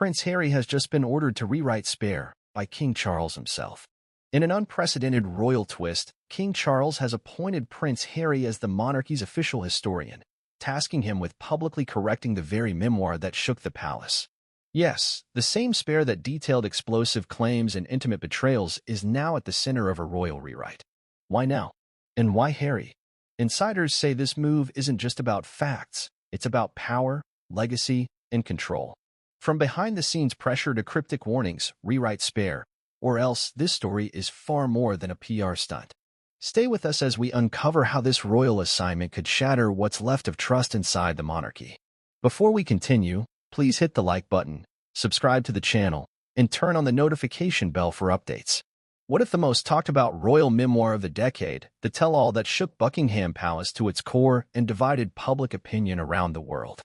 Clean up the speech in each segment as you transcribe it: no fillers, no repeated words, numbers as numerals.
Prince Harry has just been ordered to rewrite Spare by King Charles himself. In an unprecedented royal twist, King Charles has appointed Prince Harry as the monarchy's official historian, tasking him with publicly correcting the very memoir that shook the palace. Yes, the same Spare that detailed explosive claims and intimate betrayals is now at the center of a royal rewrite. Why now? And why Harry? Insiders say this move isn't just about facts, it's about power, legacy, and control. From behind-the-scenes pressure to cryptic warnings, rewrite Spare, or else this story is far more than a PR stunt. Stay with us as we uncover how this royal assignment could shatter what's left of trust inside the monarchy. Before we continue, please hit the like button, subscribe to the channel, and turn on the notification bell for updates. What if the most talked about royal memoir of the decade, the tell-all that shook Buckingham Palace to its core and divided public opinion around the world,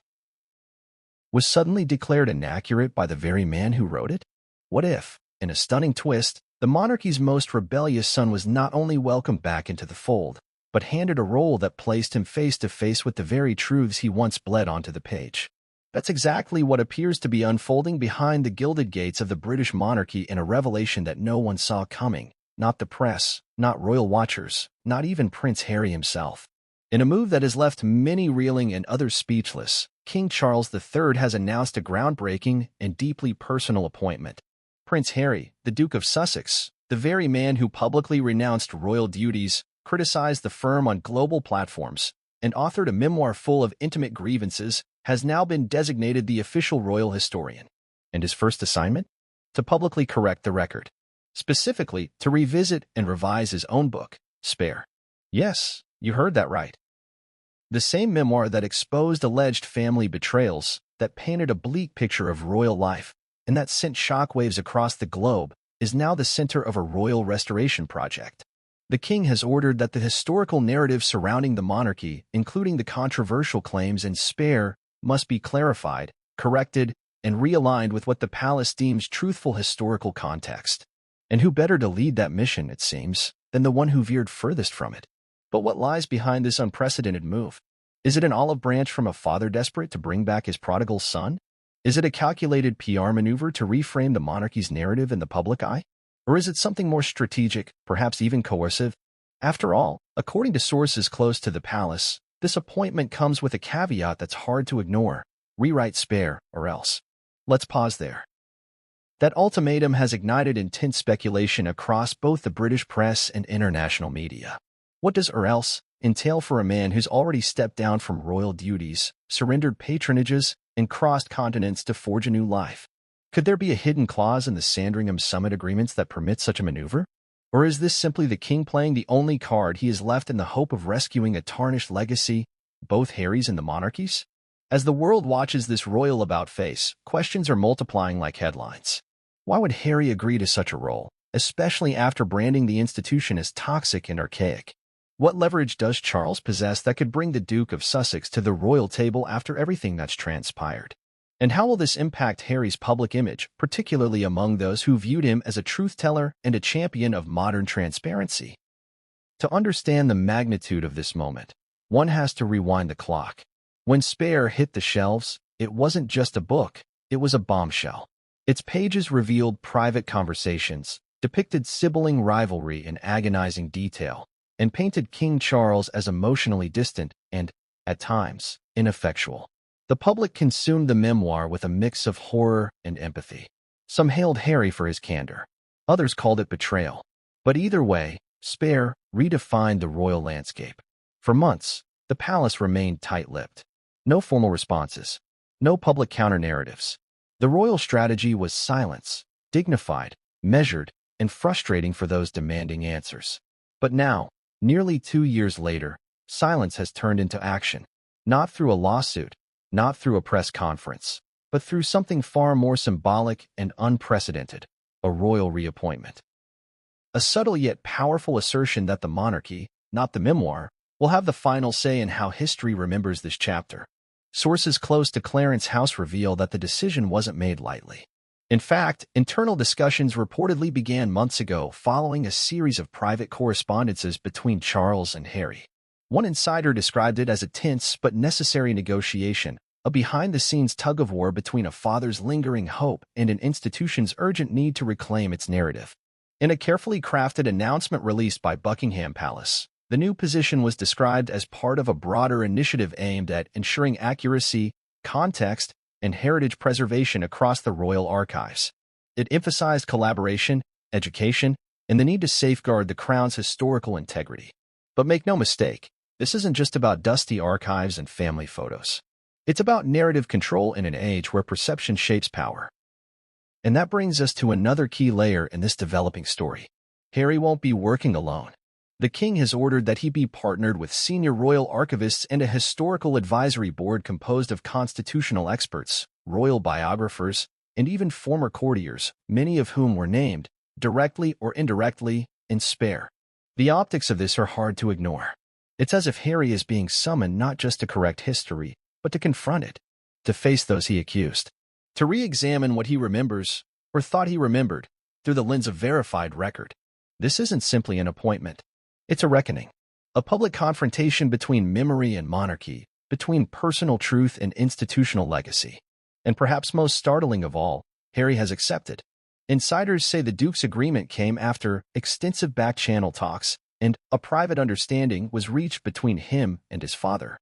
was suddenly declared inaccurate by the very man who wrote it? What if, in a stunning twist, the monarchy's most rebellious son was not only welcomed back into the fold, but handed a role that placed him face to face with the very truths he once bled onto the page? That's exactly what appears to be unfolding behind the gilded gates of the British monarchy in a revelation that no one saw coming, not the press, not royal watchers, not even Prince Harry himself. In a move that has left many reeling and others speechless, King Charles III has announced a groundbreaking and deeply personal appointment. Prince Harry, the Duke of Sussex, the very man who publicly renounced royal duties, criticized the firm on global platforms, and authored a memoir full of intimate grievances, has now been designated the official royal historian. And his first assignment? To publicly correct the record. Specifically, to revisit and revise his own book, Spare. Yes, you heard that right. The same memoir that exposed alleged family betrayals, that painted a bleak picture of royal life, and that sent shockwaves across the globe, is now the center of a royal restoration project. The king has ordered that the historical narrative surrounding the monarchy, including the controversial claims in Spare, must be clarified, corrected, and realigned with what the palace deems truthful historical context. And who better to lead that mission, it seems, than the one who veered furthest from it? But what lies behind this unprecedented move? Is it an olive branch from a father desperate to bring back his prodigal son? Is it a calculated PR maneuver to reframe the monarchy's narrative in the public eye? Or is it something more strategic, perhaps even coercive? After all, according to sources close to the palace, this appointment comes with a caveat that's hard to ignore: rewrite Spare, or else. Let's pause there. That ultimatum has ignited intense speculation across both the British press and international media. What does "or else" entail for a man who's already stepped down from royal duties, surrendered patronages, and crossed continents to forge a new life? Could there be a hidden clause in the Sandringham Summit agreements that permits such a maneuver? Or is this simply the king playing the only card he has left in the hope of rescuing a tarnished legacy, both Harry's and the monarchy's? As the world watches this royal about-face, questions are multiplying like headlines. Why would Harry agree to such a role, especially after branding the institution as toxic and archaic? What leverage does Charles possess that could bring the Duke of Sussex to the royal table after everything that's transpired? And how will this impact Harry's public image, particularly among those who viewed him as a truth-teller and a champion of modern transparency? To understand the magnitude of this moment, one has to rewind the clock. When Spare hit the shelves, it wasn't just a book, it was a bombshell. Its pages revealed private conversations, depicted sibling rivalry in agonizing detail, and painted King Charles as emotionally distant and, at times, ineffectual. The public consumed the memoir with a mix of horror and empathy. Some hailed Harry for his candor. Others called it betrayal. But either way, Spare redefined the royal landscape. For months, the palace remained tight-lipped. No formal responses. No public counter-narratives. The royal strategy was silence, dignified, measured, and frustrating for those demanding answers. But now, nearly 2 years later, silence has turned into action. Not through a lawsuit, not through a press conference, but through something far more symbolic and unprecedented: a royal reappointment. A subtle yet powerful assertion that the monarchy, not the memoir, will have the final say in how history remembers this chapter. Sources close to Clarence House reveal that the decision wasn't made lightly. In fact, internal discussions reportedly began months ago following a series of private correspondences between Charles and Harry. One insider described it as a tense but necessary negotiation, a behind-the-scenes tug-of-war between a father's lingering hope and an institution's urgent need to reclaim its narrative. In a carefully crafted announcement released by Buckingham Palace, the new position was described as part of a broader initiative aimed at ensuring accuracy, context, and heritage preservation across the royal archives. It emphasized collaboration, education, and the need to safeguard the crown's historical integrity. But make no mistake, this isn't just about dusty archives and family photos. It's about narrative control in an age where perception shapes power. And that brings us to another key layer in this developing story. Harry won't be working alone. The king has ordered that he be partnered with senior royal archivists and a historical advisory board composed of constitutional experts, royal biographers, and even former courtiers, many of whom were named, directly or indirectly, in Spare. The optics of this are hard to ignore. It's as if Harry is being summoned not just to correct history, but to confront it, to face those he accused, to re-examine what he remembers, or thought he remembered, through the lens of verified record. This isn't simply an appointment. It's a reckoning, a public confrontation between memory and monarchy, between personal truth and institutional legacy. And perhaps most startling of all, Harry has accepted. Insiders say the Duke's agreement came after extensive back-channel talks, and a private understanding was reached between him and his father.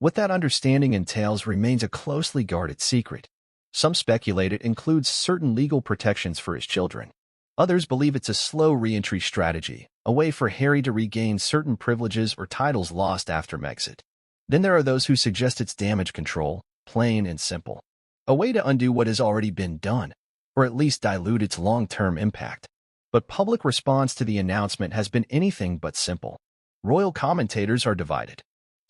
What that understanding entails remains a closely guarded secret. Some speculate it includes certain legal protections for his children. Others believe it's a slow re-entry strategy, a way for Harry to regain certain privileges or titles lost after Megxit. Then there are those who suggest it's damage control, plain and simple. A way to undo what has already been done, or at least dilute its long-term impact. But public response to the announcement has been anything but simple. Royal commentators are divided.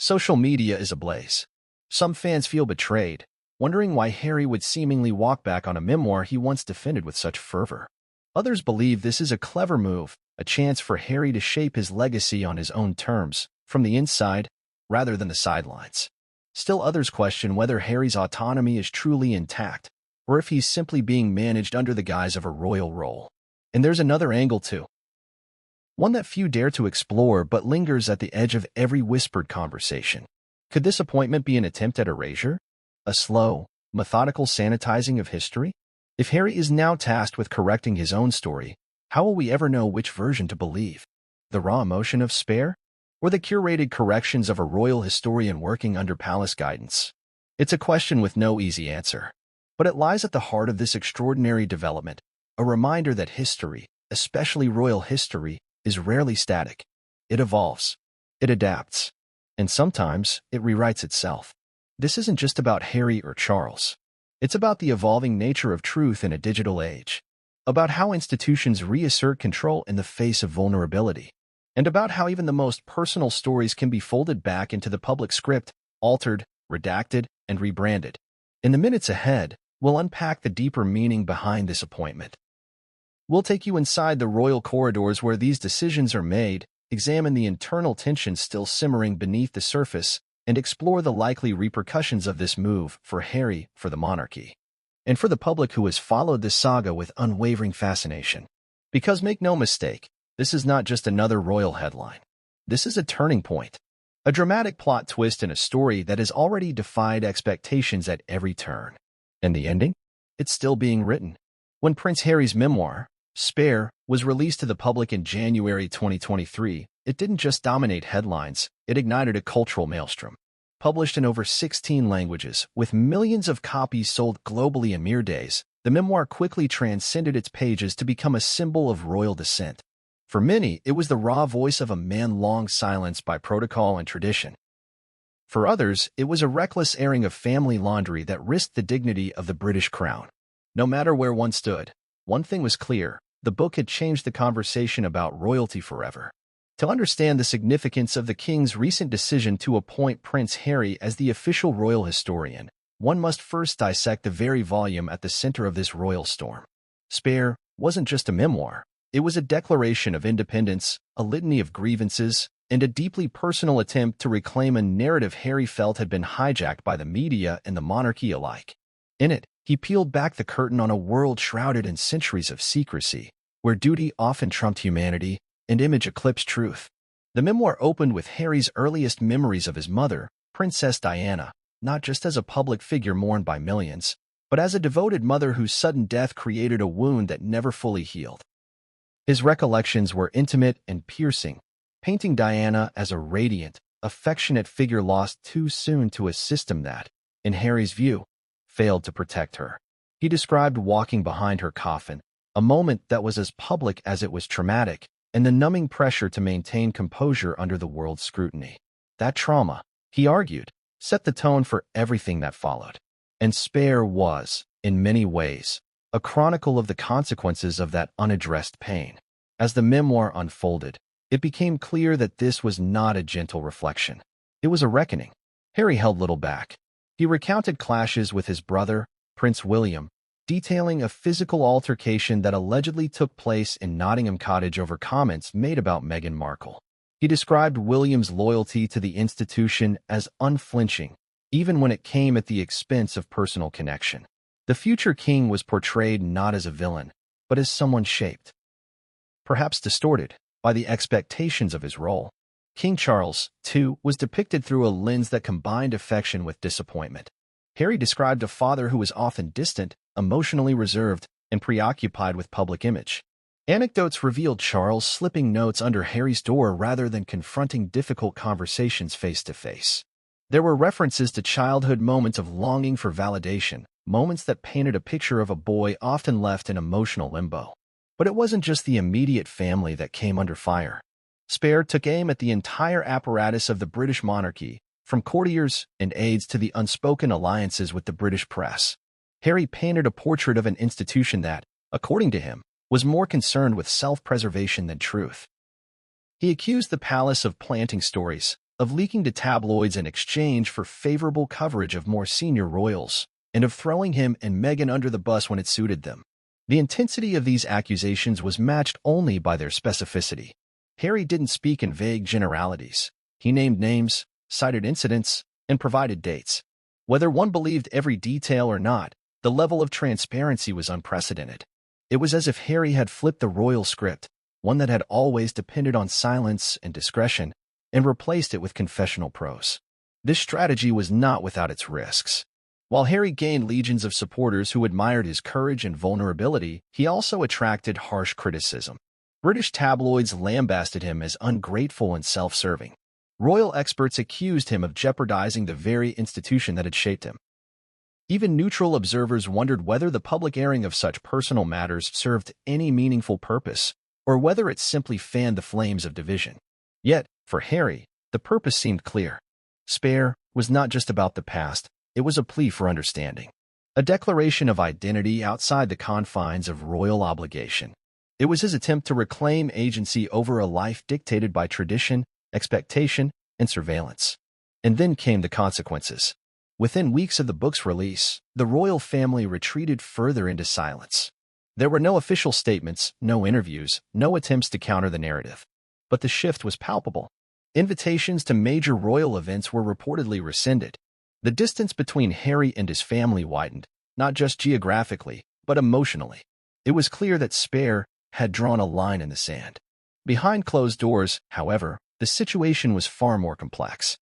Social media is ablaze. Some fans feel betrayed, wondering why Harry would seemingly walk back on a memoir he once defended with such fervor. Others believe this is a clever move, a chance for Harry to shape his legacy on his own terms, from the inside, rather than the sidelines. Still others question whether Harry's autonomy is truly intact, or if he's simply being managed under the guise of a royal role. And there's another angle too. One that few dare to explore but lingers at the edge of every whispered conversation. Could this appointment be an attempt at erasure? A slow, methodical sanitizing of history? If Harry is now tasked with correcting his own story, how will we ever know which version to believe? The raw emotion of Spare? Or the curated corrections of a royal historian working under palace guidance? It's a question with no easy answer. But it lies at the heart of this extraordinary development, a reminder that history, especially royal history, is rarely static. It evolves. It adapts. And sometimes, it rewrites itself. This isn't just about Harry or Charles. It's about the evolving nature of truth in a digital age. About how institutions reassert control in the face of vulnerability. And about how even the most personal stories can be folded back into the public script, altered, redacted, and rebranded. In the minutes ahead, we'll unpack the deeper meaning behind this appointment. We'll take you inside the royal corridors where these decisions are made, examine the internal tensions still simmering beneath the surface, and explore the likely repercussions of this move for Harry, for the monarchy, and for the public who has followed this saga with unwavering fascination. Because make no mistake, this is not just another royal headline. This is a turning point, a dramatic plot twist in a story that has already defied expectations at every turn. And the ending? It's still being written. When Prince Harry's memoir, Spare, was released to the public in January 2023, it didn't just dominate headlines, it ignited a cultural maelstrom. Published in over 16 languages, with millions of copies sold globally in mere days, the memoir quickly transcended its pages to become a symbol of royal descent. For many, it was the raw voice of a man long silenced by protocol and tradition. For others, it was a reckless airing of family laundry that risked the dignity of the British crown. No matter where one stood, one thing was clear: the book had changed the conversation about royalty forever. To understand the significance of the king's recent decision to appoint Prince Harry as the official royal historian, one must first dissect the very volume at the center of this royal storm. Spare wasn't just a memoir. It was a declaration of independence, a litany of grievances, and a deeply personal attempt to reclaim a narrative Harry felt had been hijacked by the media and the monarchy alike. In it, he peeled back the curtain on a world shrouded in centuries of secrecy, where duty often trumped humanity and image eclipsed truth. The memoir opened with Harry's earliest memories of his mother, Princess Diana, not just as a public figure mourned by millions, but as a devoted mother whose sudden death created a wound that never fully healed. His recollections were intimate and piercing, painting Diana as a radiant, affectionate figure lost too soon to a system that, in Harry's view, failed to protect her. He described walking behind her coffin, a moment that was as public as it was traumatic, and the numbing pressure to maintain composure under the world's scrutiny. That trauma, he argued, set the tone for everything that followed. And Spare was, in many ways, a chronicle of the consequences of that unaddressed pain. As the memoir unfolded, it became clear that this was not a gentle reflection. It was a reckoning. Harry held little back. He recounted clashes with his brother, Prince William, detailing a physical altercation that allegedly took place in Nottingham Cottage over comments made about Meghan Markle. He described William's loyalty to the institution as unflinching, even when it came at the expense of personal connection. The future king was portrayed not as a villain, but as someone shaped, perhaps distorted, by the expectations of his role. King Charles, too, was depicted through a lens that combined affection with disappointment. Harry described a father who was often distant, emotionally reserved, and preoccupied with public image. Anecdotes revealed Charles slipping notes under Harry's door rather than confronting difficult conversations face to face. There were references to childhood moments of longing for validation, moments that painted a picture of a boy often left in emotional limbo. But it wasn't just the immediate family that came under fire. Spare took aim at the entire apparatus of the British monarchy, from courtiers and aides to the unspoken alliances with the British press. Harry painted a portrait of an institution that, according to him, was more concerned with self-preservation than truth. He accused the palace of planting stories, of leaking to tabloids in exchange for favorable coverage of more senior royals, and of throwing him and Meghan under the bus when it suited them. The intensity of these accusations was matched only by their specificity. Harry didn't speak in vague generalities. He named names, cited incidents, and provided dates. Whether one believed every detail or not, the level of transparency was unprecedented. It was as if Harry had flipped the royal script, one that had always depended on silence and discretion, and replaced it with confessional prose. This strategy was not without its risks. While Harry gained legions of supporters who admired his courage and vulnerability, he also attracted harsh criticism. British tabloids lambasted him as ungrateful and self-serving. Royal experts accused him of jeopardizing the very institution that had shaped him. Even neutral observers wondered whether the public airing of such personal matters served any meaningful purpose, or whether it simply fanned the flames of division. Yet, for Harry, the purpose seemed clear. Spare was not just about the past, it was a plea for understanding. A declaration of identity outside the confines of royal obligation. It was his attempt to reclaim agency over a life dictated by tradition, expectation, and surveillance. And then came the consequences. Within weeks of the book's release, the royal family retreated further into silence. There were no official statements, no interviews, no attempts to counter the narrative. But the shift was palpable. Invitations to major royal events were reportedly rescinded. The distance between Harry and his family widened, not just geographically, but emotionally. It was clear that Spare had drawn a line in the sand. Behind closed doors, however, the situation was far more complex.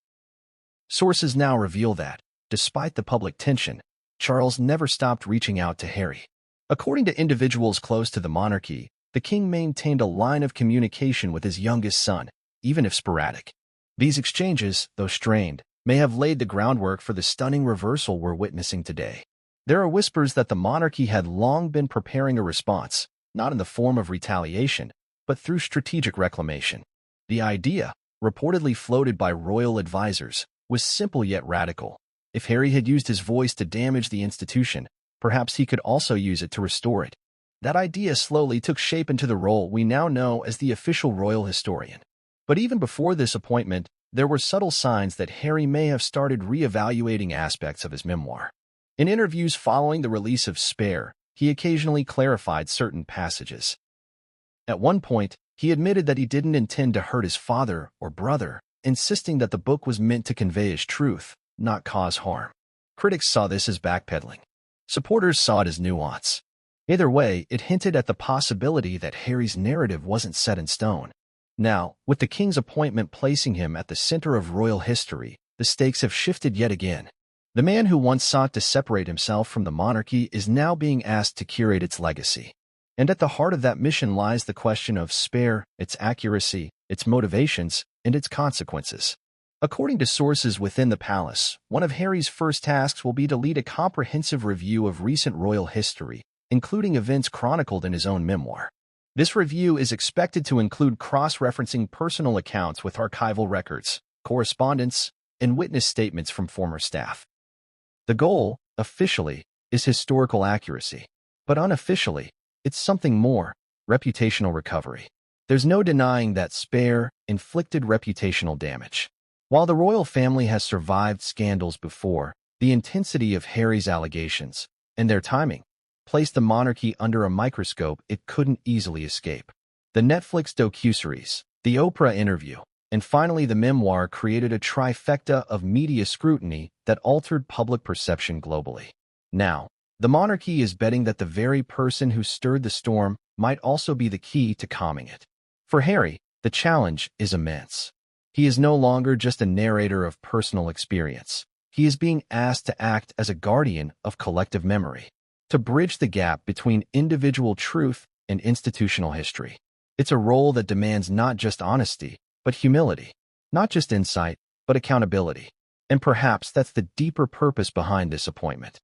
Sources now reveal that, despite the public tension, Charles never stopped reaching out to Harry. According to individuals close to the monarchy, the king maintained a line of communication with his youngest son, even if sporadic. These exchanges, though strained, may have laid the groundwork for the stunning reversal we're witnessing today. There are whispers that the monarchy had long been preparing a response, not in the form of retaliation, but through strategic reclamation. The idea, reportedly floated by royal advisors, was simple yet radical. If Harry had used his voice to damage the institution, perhaps he could also use it to restore it. That idea slowly took shape into the role we now know as the official royal historian. But even before this appointment, there were subtle signs that Harry may have started re-evaluating aspects of his memoir. In interviews following the release of Spare, he occasionally clarified certain passages. At one point, he admitted that he didn't intend to hurt his father or brother, insisting that the book was meant to convey his truth, not cause harm. Critics saw this as backpedaling. Supporters saw it as nuance. Either way, it hinted at the possibility that Harry's narrative wasn't set in stone. Now, with the king's appointment placing him at the center of royal history, the stakes have shifted yet again. The man who once sought to separate himself from the monarchy is now being asked to curate its legacy. And at the heart of that mission lies the question of spare, its accuracy, its motivations, and its consequences. According to sources within the palace, one of Harry's first tasks will be to lead a comprehensive review of recent royal history, including events chronicled in his own memoir. This review is expected to include cross-referencing personal accounts with archival records, correspondence, and witness statements from former staff. The goal, officially, is historical accuracy, but unofficially, it's something more: reputational recovery. There's no denying that spare inflicted reputational damage. While the royal family has survived scandals before, the intensity of Harry's allegations, and their timing, placed the monarchy under a microscope it couldn't easily escape. The Netflix docuseries, the Oprah interview, and finally the memoir created a trifecta of media scrutiny that altered public perception globally. Now, the monarchy is betting that the very person who stirred the storm might also be the key to calming it. For Harry, the challenge is immense. He is no longer just a narrator of personal experience. He is being asked to act as a guardian of collective memory, to bridge the gap between individual truth and institutional history. It's a role that demands not just honesty, but humility, not just insight, but accountability. And perhaps that's the deeper purpose behind this appointment.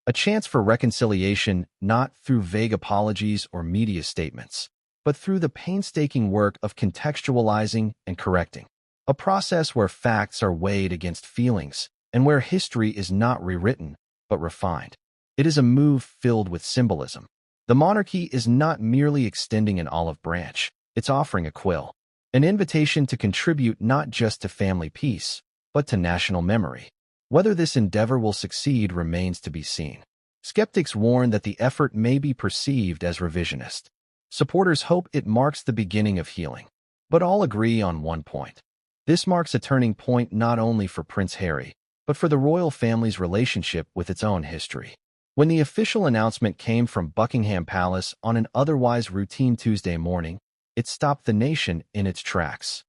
A chance for reconciliation, not through vague apologies or media statements, but through the painstaking work of contextualizing and correcting. A process where facts are weighed against feelings, and where history is not rewritten, but refined. It is a move filled with symbolism. The monarchy is not merely extending an olive branch, it's offering a quill, an invitation to contribute not just to family peace, but to national memory. Whether this endeavor will succeed remains to be seen. Skeptics warn that the effort may be perceived as revisionist. Supporters hope it marks the beginning of healing. But all agree on one point. This marks a turning point not only for Prince Harry, but for the royal family's relationship with its own history. When the official announcement came from Buckingham Palace on an otherwise routine Tuesday morning, it stopped the nation in its tracks.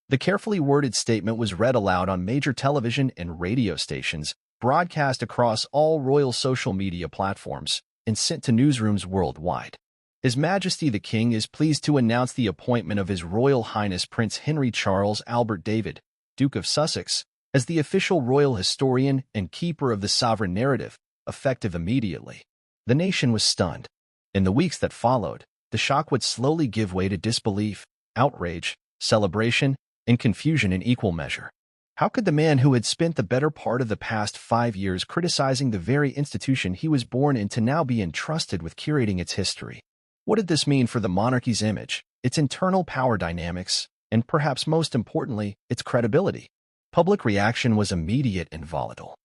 The carefully worded statement was read aloud on major television and radio stations, broadcast across all royal social media platforms, and sent to newsrooms worldwide. His Majesty the King is pleased to announce the appointment of His Royal Highness Prince Henry Charles Albert David, Duke of Sussex, as the official royal historian and keeper of the sovereign narrative, effective immediately. The nation was stunned. In the weeks that followed, the shock would slowly give way to disbelief, outrage, celebration, and confusion in equal measure. How could the man who had spent the better part of the past 5 years criticizing the very institution he was born into now be entrusted with curating its history? What did this mean for the monarchy's image, its internal power dynamics, and perhaps most importantly, its credibility? Public reaction was immediate and volatile.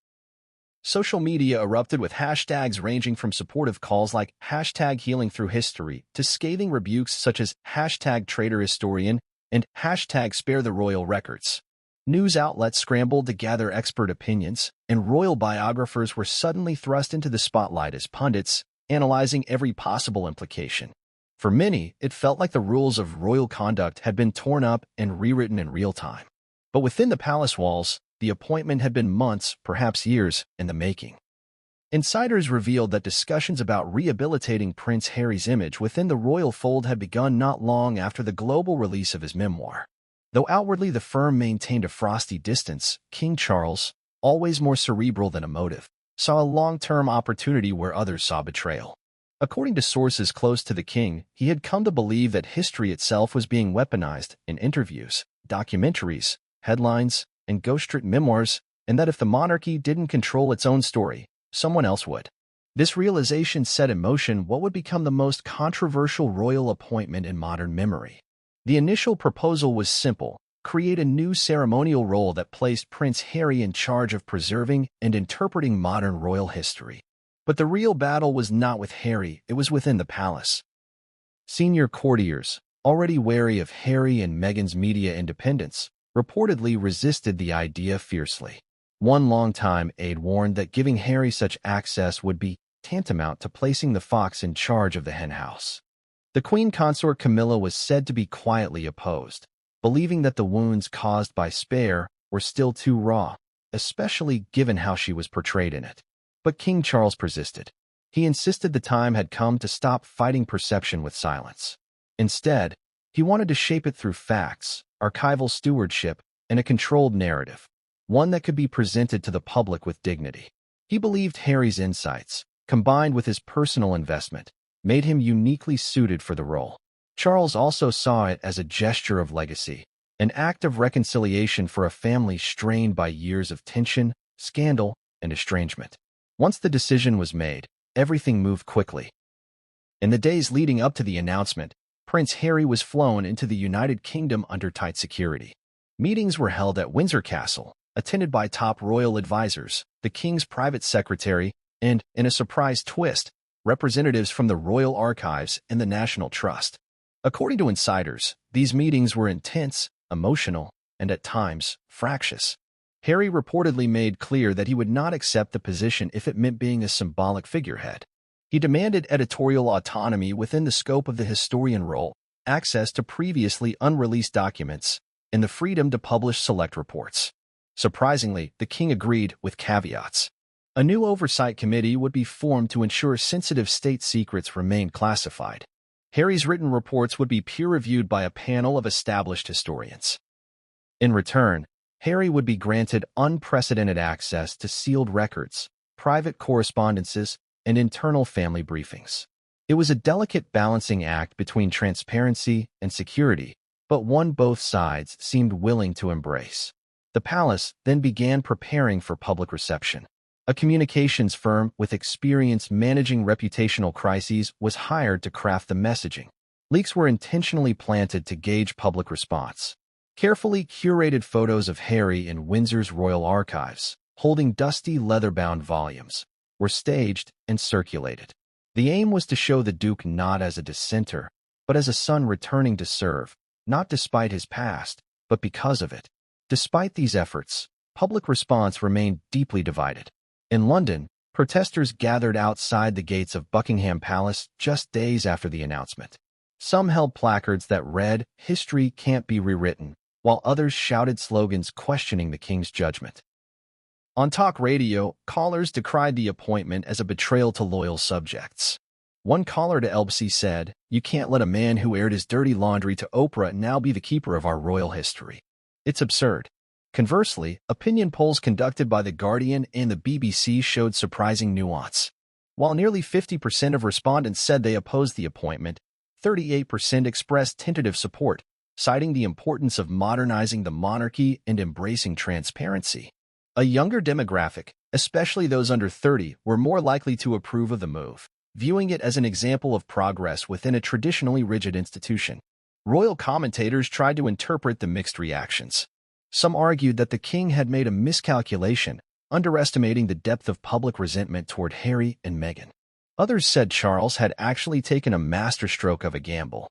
Social media erupted with hashtags ranging from supportive calls like #HealingThroughHistory to scathing rebukes such as #TraitorHistorian and #SpareTheRoyal Records. News outlets scrambled to gather expert opinions, and royal biographers were suddenly thrust into the spotlight as pundits, analyzing every possible implication. For many, it felt like the rules of royal conduct had been torn up and rewritten in real time. But within the palace walls, the appointment had been months, perhaps years, in the making. Insiders revealed that discussions about rehabilitating Prince Harry's image within the royal fold had begun not long after the global release of his memoir. Though outwardly the firm maintained a frosty distance, King Charles, always more cerebral than emotive, saw a long-term opportunity where others saw betrayal. According to sources close to the king, he had come to believe that history itself was being weaponized in interviews, documentaries, headlines, and ghostwritten memoirs, and that if the monarchy didn't control its own story, someone else would. This realization set in motion what would become the most controversial royal appointment in modern memory. The initial proposal was simple: create a new ceremonial role that placed Prince Harry in charge of preserving and interpreting modern royal history. But the real battle was not with Harry, it was within the palace. Senior courtiers, already wary of Harry and Meghan's media independence, reportedly resisted the idea fiercely. One longtime aide warned that giving Harry such access would be tantamount to placing the fox in charge of the henhouse. The Queen Consort Camilla was said to be quietly opposed, believing that the wounds caused by Spare were still too raw. especially given how she was portrayed in it. But King Charles persisted. He insisted the time had come to stop fighting perception with silence. Instead, he wanted to shape it through facts, archival stewardship, and a controlled narrative, one that could be presented to the public with dignity. He believed Harry's insights, combined with his personal investment, made him uniquely suited for the role. Charles also saw it as a gesture of legacy, an act of reconciliation for a family strained by years of tension, scandal, and estrangement. Once the decision was made, everything moved quickly. In the days leading up to the announcement, Prince Harry was flown into the United Kingdom under tight security. Meetings were held at Windsor Castle, attended by top royal advisors, the King's private secretary, and, in a surprise twist, representatives from the Royal Archives and the National Trust. According to insiders, these meetings were intense, emotional, and at times, fractious. Harry reportedly made clear that he would not accept the position if it meant being a symbolic figurehead. He demanded editorial autonomy within the scope of the historian role, access to previously unreleased documents, and the freedom to publish select reports. Surprisingly, the king agreed with caveats. A new oversight committee would be formed to ensure sensitive state secrets remained classified. Harry's written reports would be peer-reviewed by a panel of established historians. In return, Harry would be granted unprecedented access to sealed records, private correspondences, and internal family briefings. It was a delicate balancing act between transparency and security, but one both sides seemed willing to embrace. The palace then began preparing for public reception. A communications firm with experience managing reputational crises was hired to craft the messaging. Leaks were intentionally planted to gauge public response. Carefully curated photos of Harry in Windsor's Royal Archives, holding dusty leather-bound volumes, were staged and circulated. The aim was to show the Duke not as a dissenter, but as a son returning to serve, not despite his past, but because of it. Despite these efforts, public response remained deeply divided. In London, protesters gathered outside the gates of Buckingham Palace just days after the announcement. Some held placards that read, "History can't be rewritten," while others shouted slogans questioning the king's judgment. On talk radio, callers decried the appointment as a betrayal to loyal subjects. One caller to LBC said, "You can't let a man who aired his dirty laundry to Oprah now be the keeper of our royal history. It's absurd." Conversely, opinion polls conducted by The Guardian and the BBC showed surprising nuance. While nearly 50% of respondents said they opposed the appointment, 38% expressed tentative support, citing the importance of modernizing the monarchy and embracing transparency. A younger demographic, especially those under 30, were more likely to approve of the move, viewing it as an example of progress within a traditionally rigid institution. Royal commentators tried to interpret the mixed reactions. Some argued that the king had made a miscalculation, underestimating the depth of public resentment toward Harry and Meghan. Others said Charles had actually taken a masterstroke of a gamble,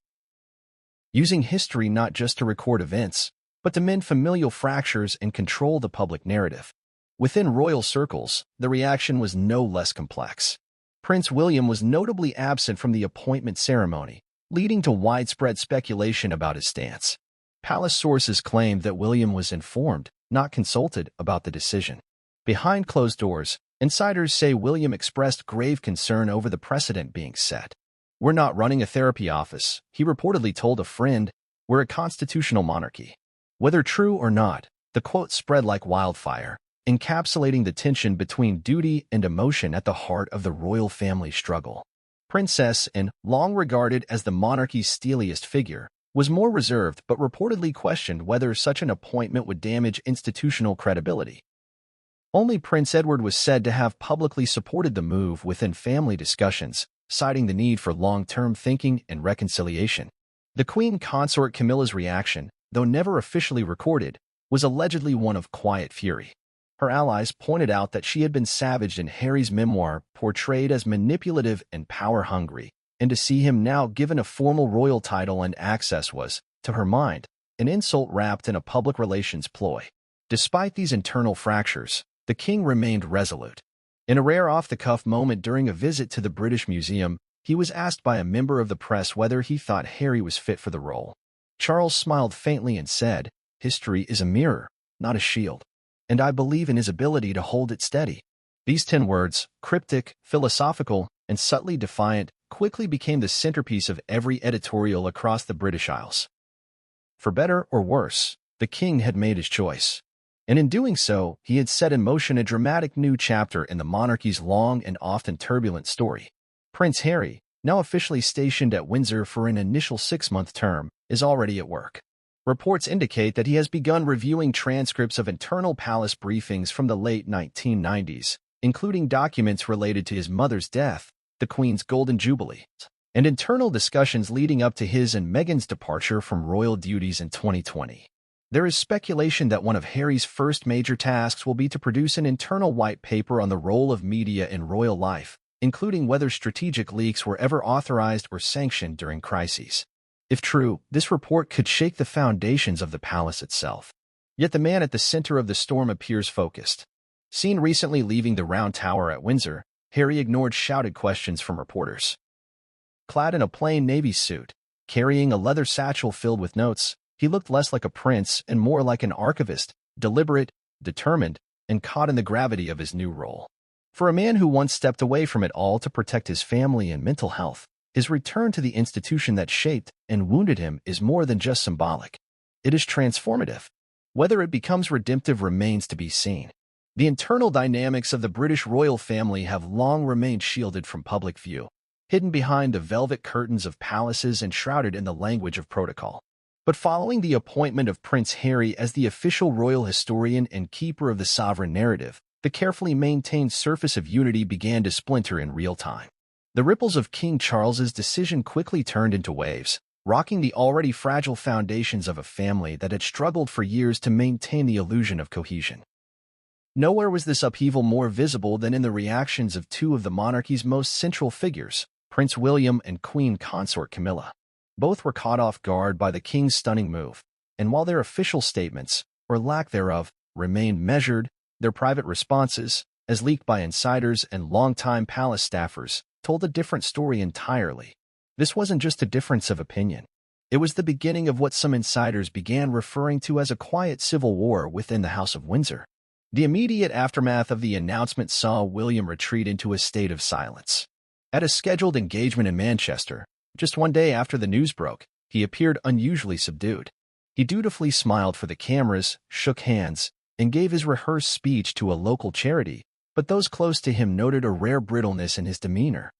using history not just to record events, but to mend familial fractures and control the public narrative. Within royal circles, the reaction was no less complex. Prince William was notably absent from the appointment ceremony, leading to widespread speculation about his stance. Palace sources claimed that William was informed, not consulted, about the decision. Behind closed doors, insiders say William expressed grave concern over the precedent being set. "We're not running a therapy office," he reportedly told a friend. "We're a constitutional monarchy." Whether true or not, the quote spread like wildfire, encapsulating the tension between duty and emotion at the heart of the royal family struggle. Princess Anne, long regarded as the monarchy's steeliest figure, was more reserved but reportedly questioned whether such an appointment would damage institutional credibility. Only Prince Edward was said to have publicly supported the move within family discussions, citing the need for long-term thinking and reconciliation. The Queen Consort Camilla's reaction, though never officially recorded, was allegedly one of quiet fury. Her allies pointed out that she had been savaged in Harry's memoir, portrayed as manipulative and power-hungry, and to see him now given a formal royal title and access was, to her mind, an insult wrapped in a public relations ploy. Despite these internal fractures, the king remained resolute. In a rare off-the-cuff moment during a visit to the British Museum, he was asked by a member of the press whether he thought Harry was fit for the role. Charles smiled faintly and said, "History is a mirror, not a shield." and I believe in his ability to hold it steady." These 10 words, cryptic, philosophical, and subtly defiant, quickly became the centerpiece of every editorial across the British Isles. For better or worse, the king had made his choice. And in doing so, he had set in motion a dramatic new chapter in the monarchy's long and often turbulent story. Prince Harry, now officially stationed at Windsor for an initial 6-month term, is already at work. Reports indicate that he has begun reviewing transcripts of internal palace briefings from the late 1990s, including documents related to his mother's death, the Queen's Golden Jubilee, and internal discussions leading up to his and Meghan's departure from royal duties in 2020. There is speculation that one of Harry's first major tasks will be to produce an internal white paper on the role of media in royal life, including whether strategic leaks were ever authorized or sanctioned during crises. If true, this report could shake the foundations of the palace itself. Yet the man at the center of the storm appears focused. Seen recently leaving the Round Tower at Windsor, Harry ignored shouted questions from reporters. Clad in a plain navy suit, carrying a leather satchel filled with notes, he looked less like a prince and more like an archivist, deliberate, determined, and caught in the gravity of his new role. For a man who once stepped away from it all to protect his family and mental health, his return to the institution that shaped and wounded him is more than just symbolic. It is transformative. Whether it becomes redemptive remains to be seen. The internal dynamics of the British royal family have long remained shielded from public view, hidden behind the velvet curtains of palaces and shrouded in the language of protocol. But following the appointment of Prince Harry as the official royal historian and keeper of the sovereign narrative, the carefully maintained surface of unity began to splinter in real time. The ripples of King Charles's decision quickly turned into waves, rocking the already fragile foundations of a family that had struggled for years to maintain the illusion of cohesion. Nowhere was this upheaval more visible than in the reactions of two of the monarchy's most central figures, Prince William and Queen Consort Camilla. Both were caught off guard by the king's stunning move, and while their official statements, or lack thereof, remained measured, their private responses, as leaked by insiders and longtime palace staffers, told a different story entirely. This wasn't just a difference of opinion. It was the beginning of what some insiders began referring to as a quiet civil war within the House of Windsor. The immediate aftermath of the announcement saw William retreat into a state of silence. At a scheduled engagement in Manchester, just one day after the news broke, he appeared unusually subdued. He dutifully smiled for the cameras, shook hands, and gave his rehearsed speech to a local charity, but those close to him noted a rare brittleness in his demeanor.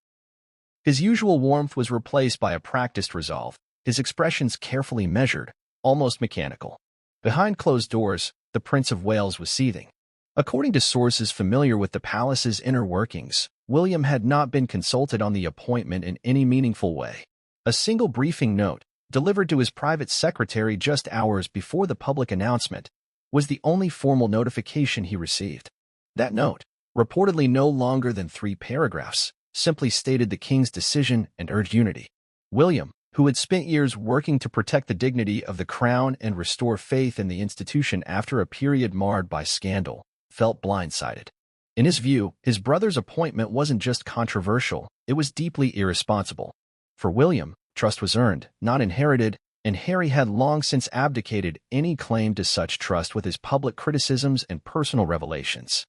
His usual warmth was replaced by a practiced resolve, his expressions carefully measured, almost mechanical. Behind closed doors, the Prince of Wales was seething. According to sources familiar with the palace's inner workings, William had not been consulted on the appointment in any meaningful way. A single briefing note, delivered to his private secretary just hours before the public announcement, was the only formal notification he received. That note, reportedly no longer than 3 paragraphs, simply stated the king's decision and urged unity. William, who had spent years working to protect the dignity of the crown and restore faith in the institution after a period marred by scandal, felt blindsided. In his view, his brother's appointment wasn't just controversial, it was deeply irresponsible. For William, trust was earned, not inherited, and Harry had long since abdicated any claim to such trust with his public criticisms and personal revelations.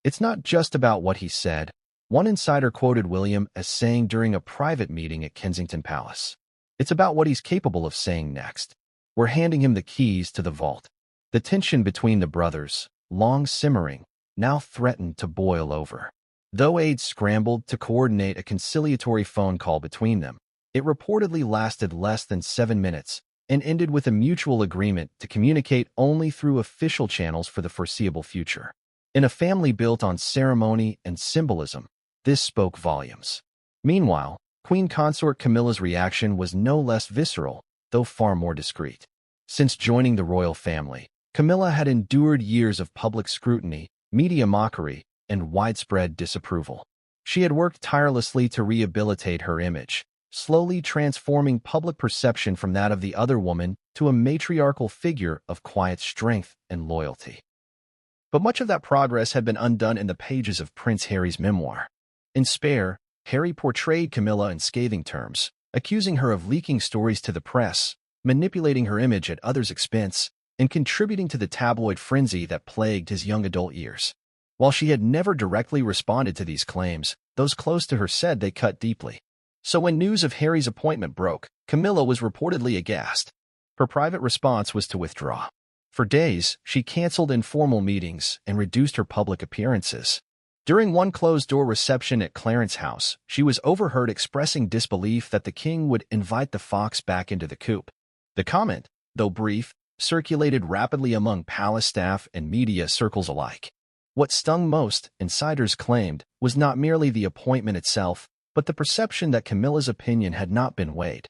It's not just about what he said. One insider quoted William as saying during a private meeting at Kensington Palace, "It's about what he's capable of saying next. We're handing him the keys to the vault." The tension between the brothers, long simmering, now threatened to boil over. Though aides scrambled to coordinate a conciliatory phone call between them, it reportedly lasted less than 7 minutes and ended with a mutual agreement to communicate only through official channels for the foreseeable future. In a family built on ceremony and symbolism, this spoke volumes. Meanwhile, Queen Consort Camilla's reaction was no less visceral, though far more discreet. Since joining the royal family, Camilla had endured years of public scrutiny, media mockery, and widespread disapproval. She had worked tirelessly to rehabilitate her image, slowly transforming public perception from that of the other woman to a matriarchal figure of quiet strength and loyalty. But much of that progress had been undone in the pages of Prince Harry's memoir. In Spare, Harry portrayed Camilla in scathing terms, accusing her of leaking stories to the press, manipulating her image at others' expense, and contributing to the tabloid frenzy that plagued his young adult years. While she had never directly responded to these claims, those close to her said they cut deeply. So when news of Harry's appointment broke, Camilla was reportedly aghast. Her private response was to withdraw. For days, she canceled informal meetings and reduced her public appearances. During one closed-door reception at Clarence House, she was overheard expressing disbelief that the king would invite the fox back into the coop. The comment, though brief, circulated rapidly among palace staff and media circles alike. What stung most, insiders claimed, was not merely the appointment itself, but the perception that Camilla's opinion had not been weighed.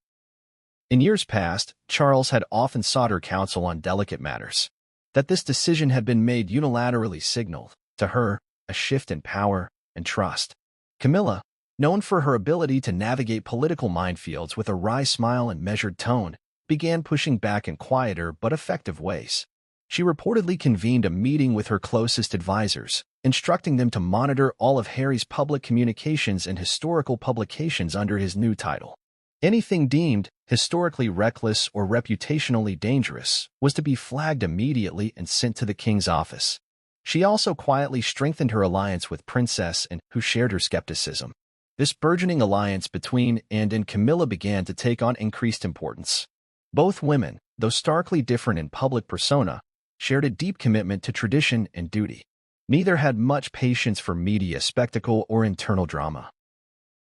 In years past, Charles had often sought her counsel on delicate matters. That this decision had been made unilaterally signaled, to her, a shift in power and trust. Camilla, known for her ability to navigate political minefields with a wry smile and measured tone, began pushing back in quieter but effective ways. She reportedly convened a meeting with her closest advisors, instructing them to monitor all of Harry's public communications and historical publications under his new title. Anything deemed historically reckless or reputationally dangerous was to be flagged immediately and sent to the king's office. She also quietly strengthened her alliance with Princess Anne, who shared her skepticism. This burgeoning alliance between Anne and Camilla began to take on increased importance. Both women, though starkly different in public persona, shared a deep commitment to tradition and duty. Neither had much patience for media spectacle or internal drama.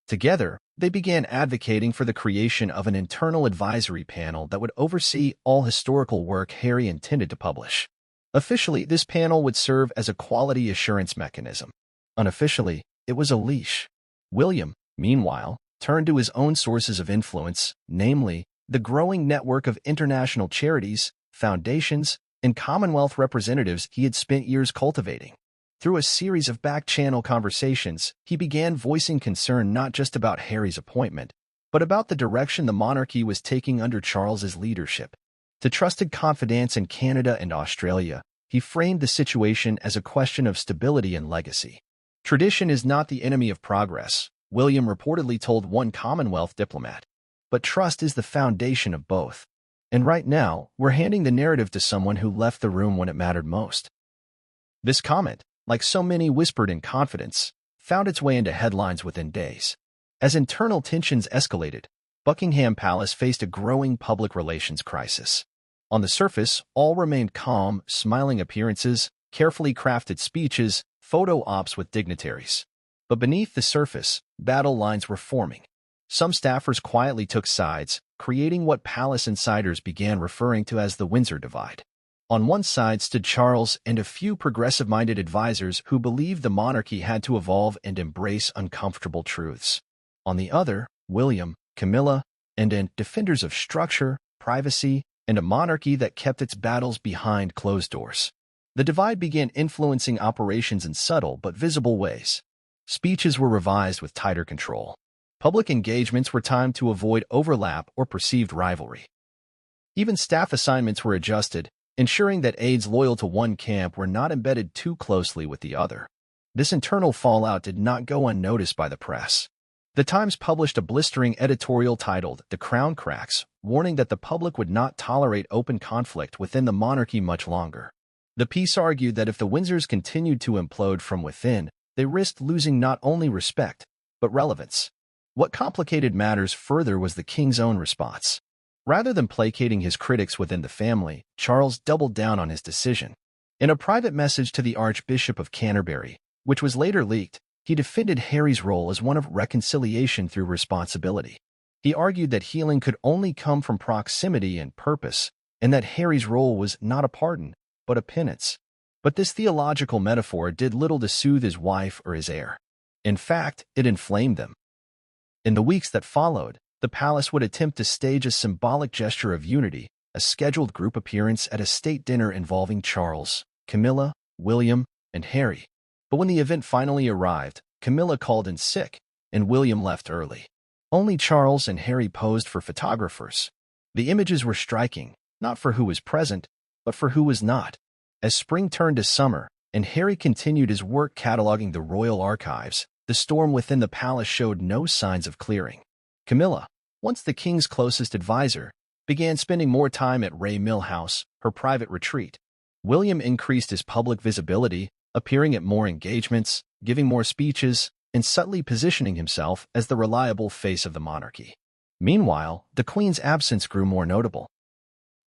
Together, they began advocating for the creation of an internal advisory panel that would oversee all historical work Harry intended to publish. Officially, this panel would serve as a quality assurance mechanism. Unofficially, it was a leash. William, meanwhile, turned to his own sources of influence, namely, the growing network of international charities, foundations, and Commonwealth representatives he had spent years cultivating. Through a series of back-channel conversations, he began voicing concern not just about Harry's appointment, but about the direction the monarchy was taking under Charles's leadership. To trusted confidants in Canada and Australia, he framed the situation as a question of stability and legacy. Tradition is not the enemy of progress, William reportedly told one Commonwealth diplomat. But trust is the foundation of both. And right now, we're handing the narrative to someone who left the room when it mattered most. This comment, like so many whispered in confidence, found its way into headlines within days. As internal tensions escalated, Buckingham Palace faced a growing public relations crisis. On the surface, all remained calm, smiling appearances, carefully crafted speeches, photo ops with dignitaries. But beneath the surface, battle lines were forming. Some staffers quietly took sides, creating what palace insiders began referring to as the Windsor Divide. On one side stood Charles and a few progressive-minded advisors who believed the monarchy had to evolve and embrace uncomfortable truths. On the other, William, Camilla, and defenders of structure, privacy, and a monarchy that kept its battles behind closed doors. The divide began influencing operations in subtle but visible ways. Speeches were revised with tighter control. Public engagements were timed to avoid overlap or perceived rivalry. Even staff assignments were adjusted, ensuring that aides loyal to one camp were not embedded too closely with the other. This internal fallout did not go unnoticed by the press. The Times published a blistering editorial titled "The Crown Cracks," warning that the public would not tolerate open conflict within the monarchy much longer. The piece argued that if the Windsors continued to implode from within, they risked losing not only respect, but relevance. What complicated matters further was the king's own response. Rather than placating his critics within the family, Charles doubled down on his decision. In a private message to the Archbishop of Canterbury, which was later leaked, he defended Harry's role as one of reconciliation through responsibility. He argued that healing could only come from proximity and purpose, and that Harry's role was not a pardon, but a penance. But this theological metaphor did little to soothe his wife or his heir. In fact, it inflamed them. In the weeks that followed, the palace would attempt to stage a symbolic gesture of unity, a scheduled group appearance at a state dinner involving Charles, Camilla, William, and Harry. But when the event finally arrived, Camilla called in sick, and William left early. Only Charles and Harry posed for photographers. The images were striking, not for who was present, but for who was not. As spring turned to summer, and Harry continued his work cataloging the royal archives, the storm within the palace showed no signs of clearing. Camilla, once the king's closest advisor, began spending more time at Ray Mill House, her private retreat. William increased his public visibility, appearing at more engagements, giving more speeches, and subtly positioning himself as the reliable face of the monarchy. Meanwhile, the Queen's absence grew more notable.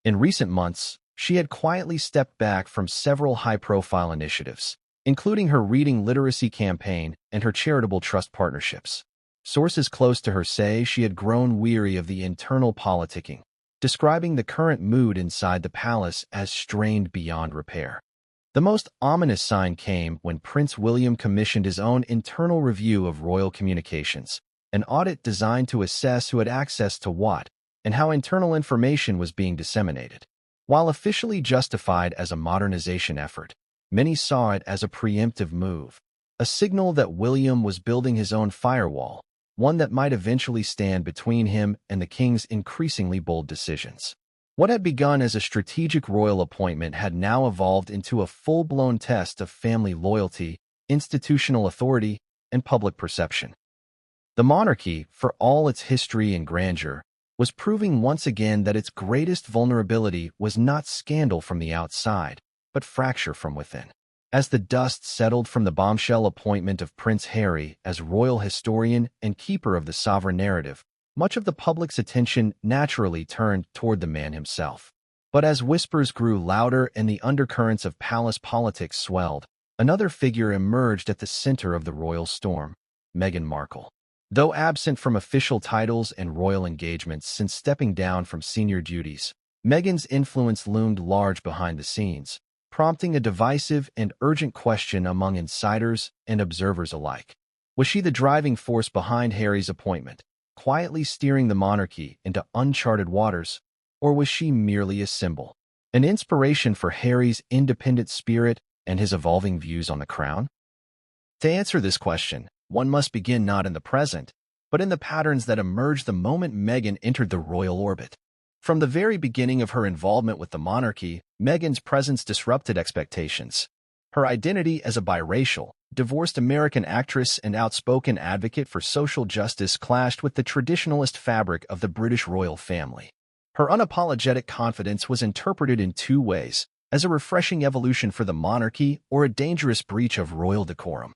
In recent months, she had quietly stepped back from several high-profile initiatives, including her reading literacy campaign and her charitable trust partnerships. Sources close to her say she had grown weary of the internal politicking, describing the current mood inside the palace as strained beyond repair. The most ominous sign came when Prince William commissioned his own internal review of royal communications, an audit designed to assess who had access to what and how internal information was being disseminated. While officially justified as a modernization effort, many saw it as a preemptive move, a signal that William was building his own firewall, one that might eventually stand between him and the king's increasingly bold decisions. What had begun as a strategic royal appointment had now evolved into a full-blown test of family loyalty, institutional authority, and public perception. The monarchy, for all its history and grandeur, was proving once again that its greatest vulnerability was not scandal from the outside, but fracture from within. As the dust settled from the bombshell appointment of Prince Harry as royal historian and keeper of the sovereign narrative, much of the public's attention naturally turned toward the man himself. But as whispers grew louder and the undercurrents of palace politics swelled, another figure emerged at the center of the royal storm: Meghan Markle. Though absent from official titles and royal engagements since stepping down from senior duties, Meghan's influence loomed large behind the scenes, prompting a divisive and urgent question among insiders and observers alike. Was she the driving force behind Harry's appointment, quietly steering the monarchy into uncharted waters, or was she merely a symbol, an inspiration for Harry's independent spirit and his evolving views on the crown? To answer this question, one must begin not in the present, but in the patterns that emerged the moment Meghan entered the royal orbit. From the very beginning of her involvement with the monarchy, Meghan's presence disrupted expectations. Her identity as a biracial, divorced American actress and outspoken advocate for social justice clashed with the traditionalist fabric of the British royal family. Her unapologetic confidence was interpreted in two ways: as a refreshing evolution for the monarchy or a dangerous breach of royal decorum.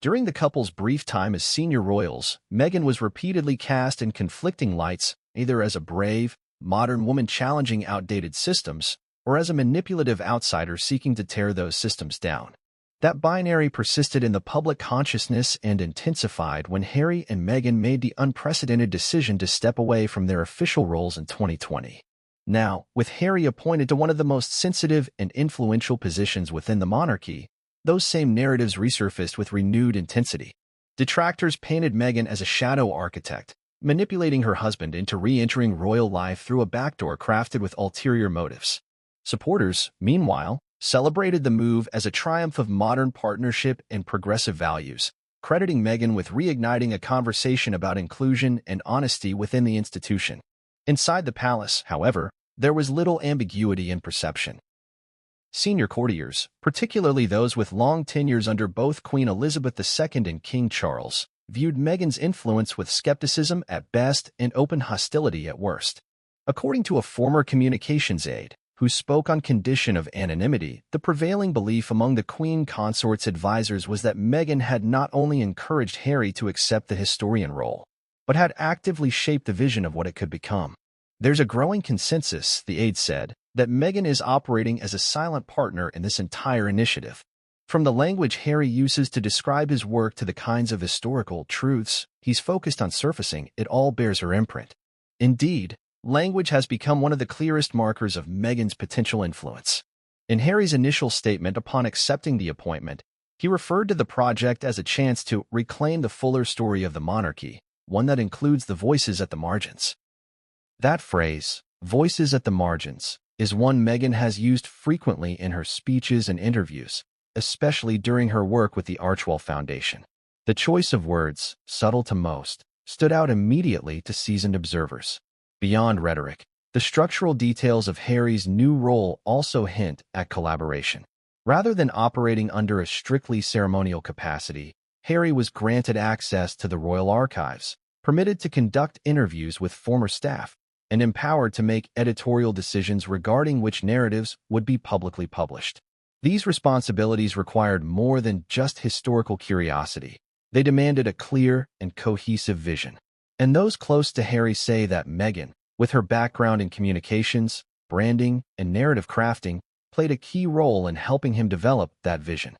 During the couple's brief time as senior royals, Meghan was repeatedly cast in conflicting lights, either as a brave, modern woman challenging outdated systems, or as a manipulative outsider seeking to tear those systems down. That binary persisted in the public consciousness and intensified when Harry and Meghan made the unprecedented decision to step away from their official roles in 2020. Now, with Harry appointed to one of the most sensitive and influential positions within the monarchy, those same narratives resurfaced with renewed intensity. Detractors painted Meghan as a shadow architect, manipulating her husband into re-entering royal life through a backdoor crafted with ulterior motives. Supporters, meanwhile, celebrated the move as a triumph of modern partnership and progressive values, crediting Meghan with reigniting a conversation about inclusion and honesty within the institution. Inside the palace, however, there was little ambiguity in perception. Senior courtiers, particularly those with long tenures under both Queen Elizabeth II and King Charles, viewed Meghan's influence with skepticism at best and open hostility at worst. According to a former communications aide, who spoke on condition of anonymity, the prevailing belief among the Queen consort's advisors was that Meghan had not only encouraged Harry to accept the historian role, but had actively shaped the vision of what it could become. There's a growing consensus, the aide said, that Meghan is operating as a silent partner in this entire initiative. From the language Harry uses to describe his work to the kinds of historical truths he's focused on surfacing, it all bears her imprint. Indeed, language has become one of the clearest markers of Meghan's potential influence. In Harry's initial statement upon accepting the appointment, he referred to the project as a chance to reclaim the fuller story of the monarchy, one that includes the voices at the margins. That phrase, voices at the margins, is one Meghan has used frequently in her speeches and interviews, especially during her work with the Archwell Foundation. The choice of words, subtle to most, stood out immediately to seasoned observers. Beyond rhetoric, the structural details of Harry's new role also hint at collaboration. Rather than operating under a strictly ceremonial capacity, Harry was granted access to the royal archives, permitted to conduct interviews with former staff, and empowered to make editorial decisions regarding which narratives would be publicly published. These responsibilities required more than just historical curiosity. They demanded a clear and cohesive vision. And those close to Harry say that Meghan, with her background in communications, branding, and narrative crafting, played a key role in helping him develop that vision.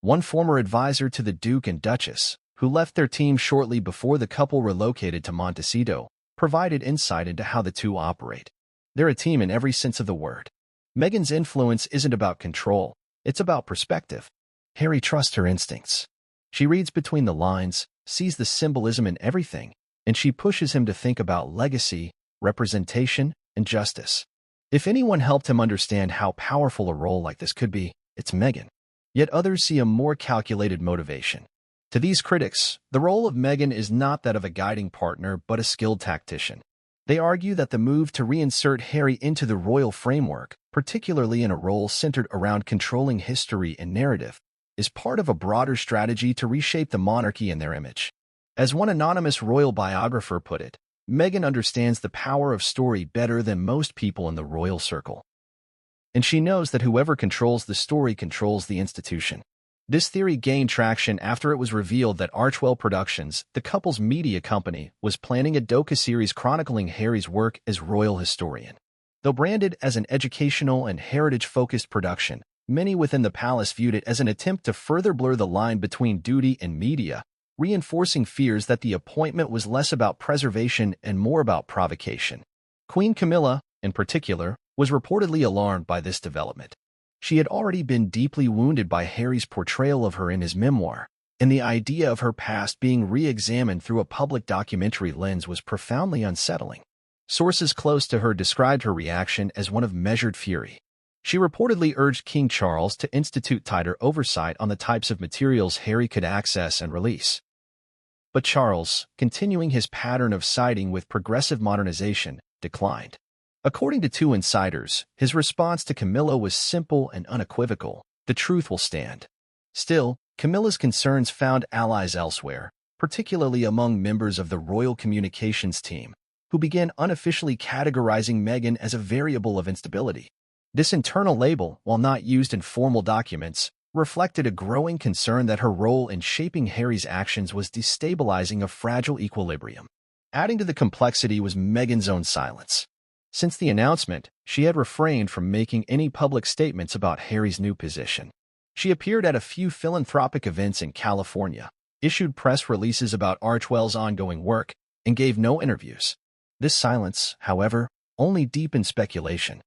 One former advisor to the Duke and Duchess, who left their team shortly before the couple relocated to Montecito, provided insight into how the two operate. They're a team in every sense of the word. Meghan's influence isn't about control, it's about perspective. Harry trusts her instincts. She reads between the lines, sees the symbolism in everything, and she pushes him to think about legacy, representation, and justice. If anyone helped him understand how powerful a role like this could be, it's Meghan. Yet others see a more calculated motivation. To these critics, the role of Meghan is not that of a guiding partner but a skilled tactician. They argue that the move to reinsert Harry into the royal framework, particularly in a role centered around controlling history and narrative, is part of a broader strategy to reshape the monarchy and their image. As one anonymous royal biographer put it, Meghan understands the power of story better than most people in the royal circle. And she knows that whoever controls the story controls the institution. This theory gained traction after it was revealed that Archwell Productions, the couple's media company, was planning a docuseries chronicling Harry's work as royal historian. Though branded as an educational and heritage-focused production, many within the palace viewed it as an attempt to further blur the line between duty and media, reinforcing fears that the appointment was less about preservation and more about provocation. Queen Camilla, in particular, was reportedly alarmed by this development. She had already been deeply wounded by Harry's portrayal of her in his memoir, and the idea of her past being re-examined through a public documentary lens was profoundly unsettling. Sources close to her described her reaction as one of measured fury. She reportedly urged King Charles to institute tighter oversight on the types of materials Harry could access and release. But Charles, continuing his pattern of siding with progressive modernization, declined. According to two insiders, his response to Camilla was simple and unequivocal: the truth will stand. Still, Camilla's concerns found allies elsewhere, particularly among members of the royal communications team, who began unofficially categorizing Meghan as a variable of instability. This internal label, while not used in formal documents, reflected a growing concern that her role in shaping Harry's actions was destabilizing a fragile equilibrium. Adding to the complexity was Meghan's own silence. Since the announcement, she had refrained from making any public statements about Harry's new position. She appeared at a few philanthropic events in California, issued press releases about Archwell's ongoing work, and gave no interviews. This silence, however, only deepened speculation.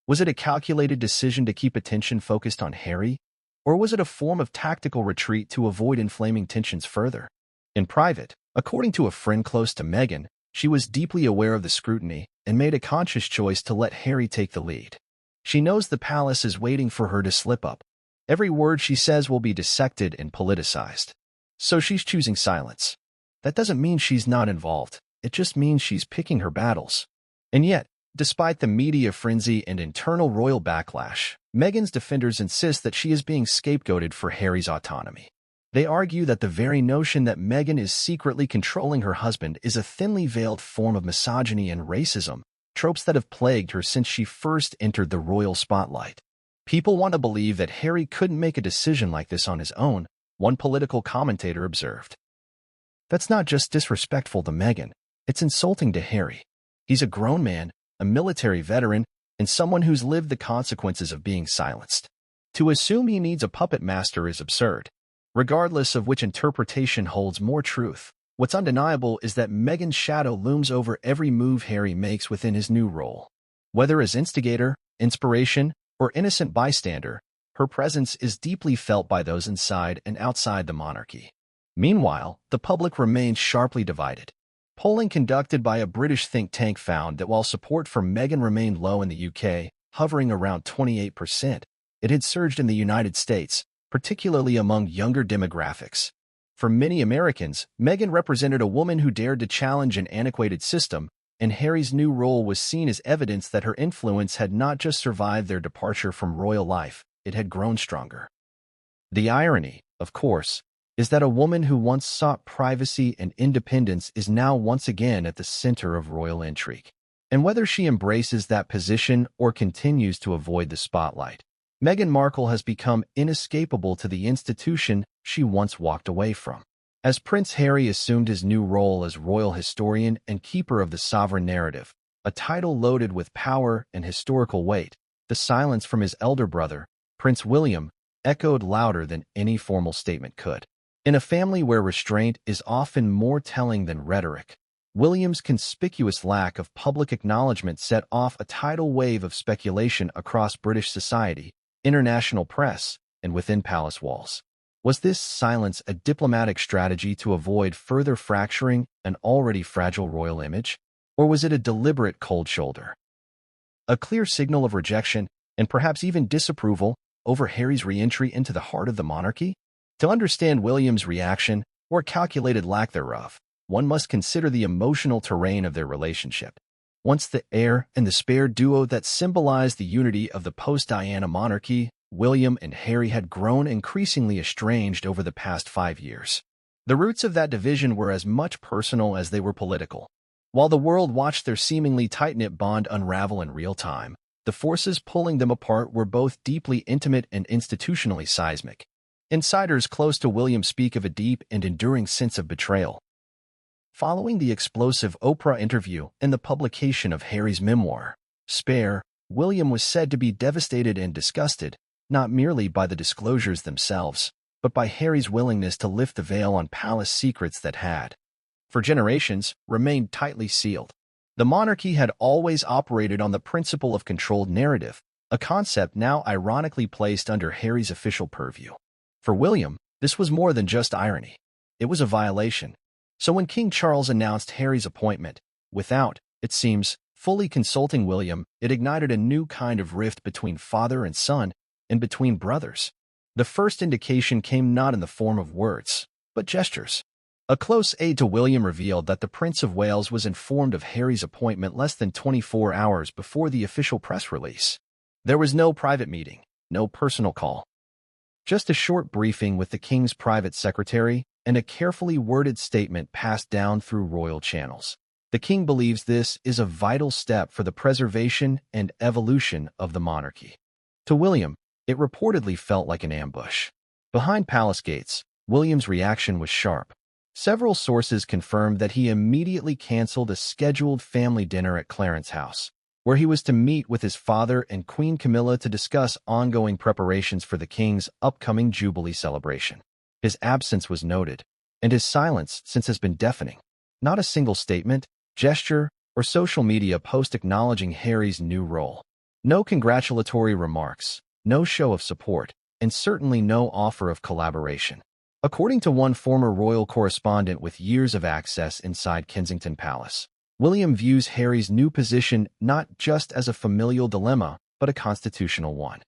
Was it a calculated decision to keep attention focused on Harry, or was it a form of tactical retreat to avoid inflaming tensions further? In private, according to a friend close to Meghan, she was deeply aware of the scrutiny and made a conscious choice to let Harry take the lead. She knows the palace is waiting for her to slip up. Every word she says will be dissected and politicized. So she's choosing silence. That doesn't mean she's not involved. It just means she's picking her battles. And yet, despite the media frenzy and internal royal backlash, Meghan's defenders insist that she is being scapegoated for Harry's autonomy. They argue that the very notion that Meghan is secretly controlling her husband is a thinly veiled form of misogyny and racism, tropes that have plagued her since she first entered the royal spotlight. People want to believe that Harry couldn't make a decision like this on his own, one political commentator observed. That's not just disrespectful to Meghan, it's insulting to Harry. He's a grown man, a military veteran, and someone who's lived the consequences of being silenced. To assume he needs a puppet master is absurd. Regardless of which interpretation holds more truth, what's undeniable is that Meghan's shadow looms over every move Harry makes within his new role. Whether as instigator, inspiration, or innocent bystander, her presence is deeply felt by those inside and outside the monarchy. Meanwhile, the public remains sharply divided. Polling conducted by a British think tank found that while support for Meghan remained low in the UK, hovering around 28%, it had surged in the United States, particularly among younger demographics. For many Americans, Meghan represented a woman who dared to challenge an antiquated system, and Harry's new role was seen as evidence that her influence had not just survived their departure from royal life, it had grown stronger. The irony, of course, is that a woman who once sought privacy and independence is now once again at the center of royal intrigue. And whether she embraces that position or continues to avoid the spotlight, Meghan Markle has become inescapable to the institution she once walked away from. As Prince Harry assumed his new role as royal historian and keeper of the sovereign narrative, a title loaded with power and historical weight, the silence from his elder brother, Prince William, echoed louder than any formal statement could. In a family where restraint is often more telling than rhetoric, William's conspicuous lack of public acknowledgement set off a tidal wave of speculation across British society, international press, and within palace walls. Was this silence a diplomatic strategy to avoid further fracturing an already fragile royal image? Or was it a deliberate cold shoulder? A clear signal of rejection and perhaps even disapproval over Harry's re-entry into the heart of the monarchy? To understand William's reaction, or calculated lack thereof, one must consider the emotional terrain of their relationship. Once the heir and the spare duo that symbolized the unity of the post-Diana monarchy, William and Harry had grown increasingly estranged over the past 5 years. The roots of that division were as much personal as they were political. While the world watched their seemingly tight-knit bond unravel in real time, the forces pulling them apart were both deeply intimate and institutionally seismic. Insiders close to William speak of a deep and enduring sense of betrayal. Following the explosive Oprah interview and the publication of Harry's memoir, Spare, William was said to be devastated and disgusted, not merely by the disclosures themselves, but by Harry's willingness to lift the veil on palace secrets that had, for generations, remained tightly sealed. The monarchy had always operated on the principle of controlled narrative, a concept now ironically placed under Harry's official purview. For William, this was more than just irony. It was a violation. So when King Charles announced Harry's appointment, without, it seems, fully consulting William, it ignited a new kind of rift between father and son, and between brothers. The first indication came not in the form of words, but gestures. A close aide to William revealed that the Prince of Wales was informed of Harry's appointment less than 24 hours before the official press release. There was no private meeting, no personal call. Just a short briefing with the King's private secretary and a carefully worded statement passed down through royal channels. The King believes this is a vital step for the preservation and evolution of the monarchy. To William, it reportedly felt like an ambush. Behind palace gates, William's reaction was sharp. Several sources confirmed that he immediately canceled a scheduled family dinner at Clarence House, where he was to meet with his father and Queen Camilla to discuss ongoing preparations for the King's upcoming Jubilee celebration. His absence was noted, and his silence since has been deafening. Not a single statement, gesture, or social media post acknowledging Harry's new role. No congratulatory remarks, no show of support, and certainly no offer of collaboration. According to one former royal correspondent with years of access inside Kensington Palace, William views Harry's new position not just as a familial dilemma, but a constitutional one.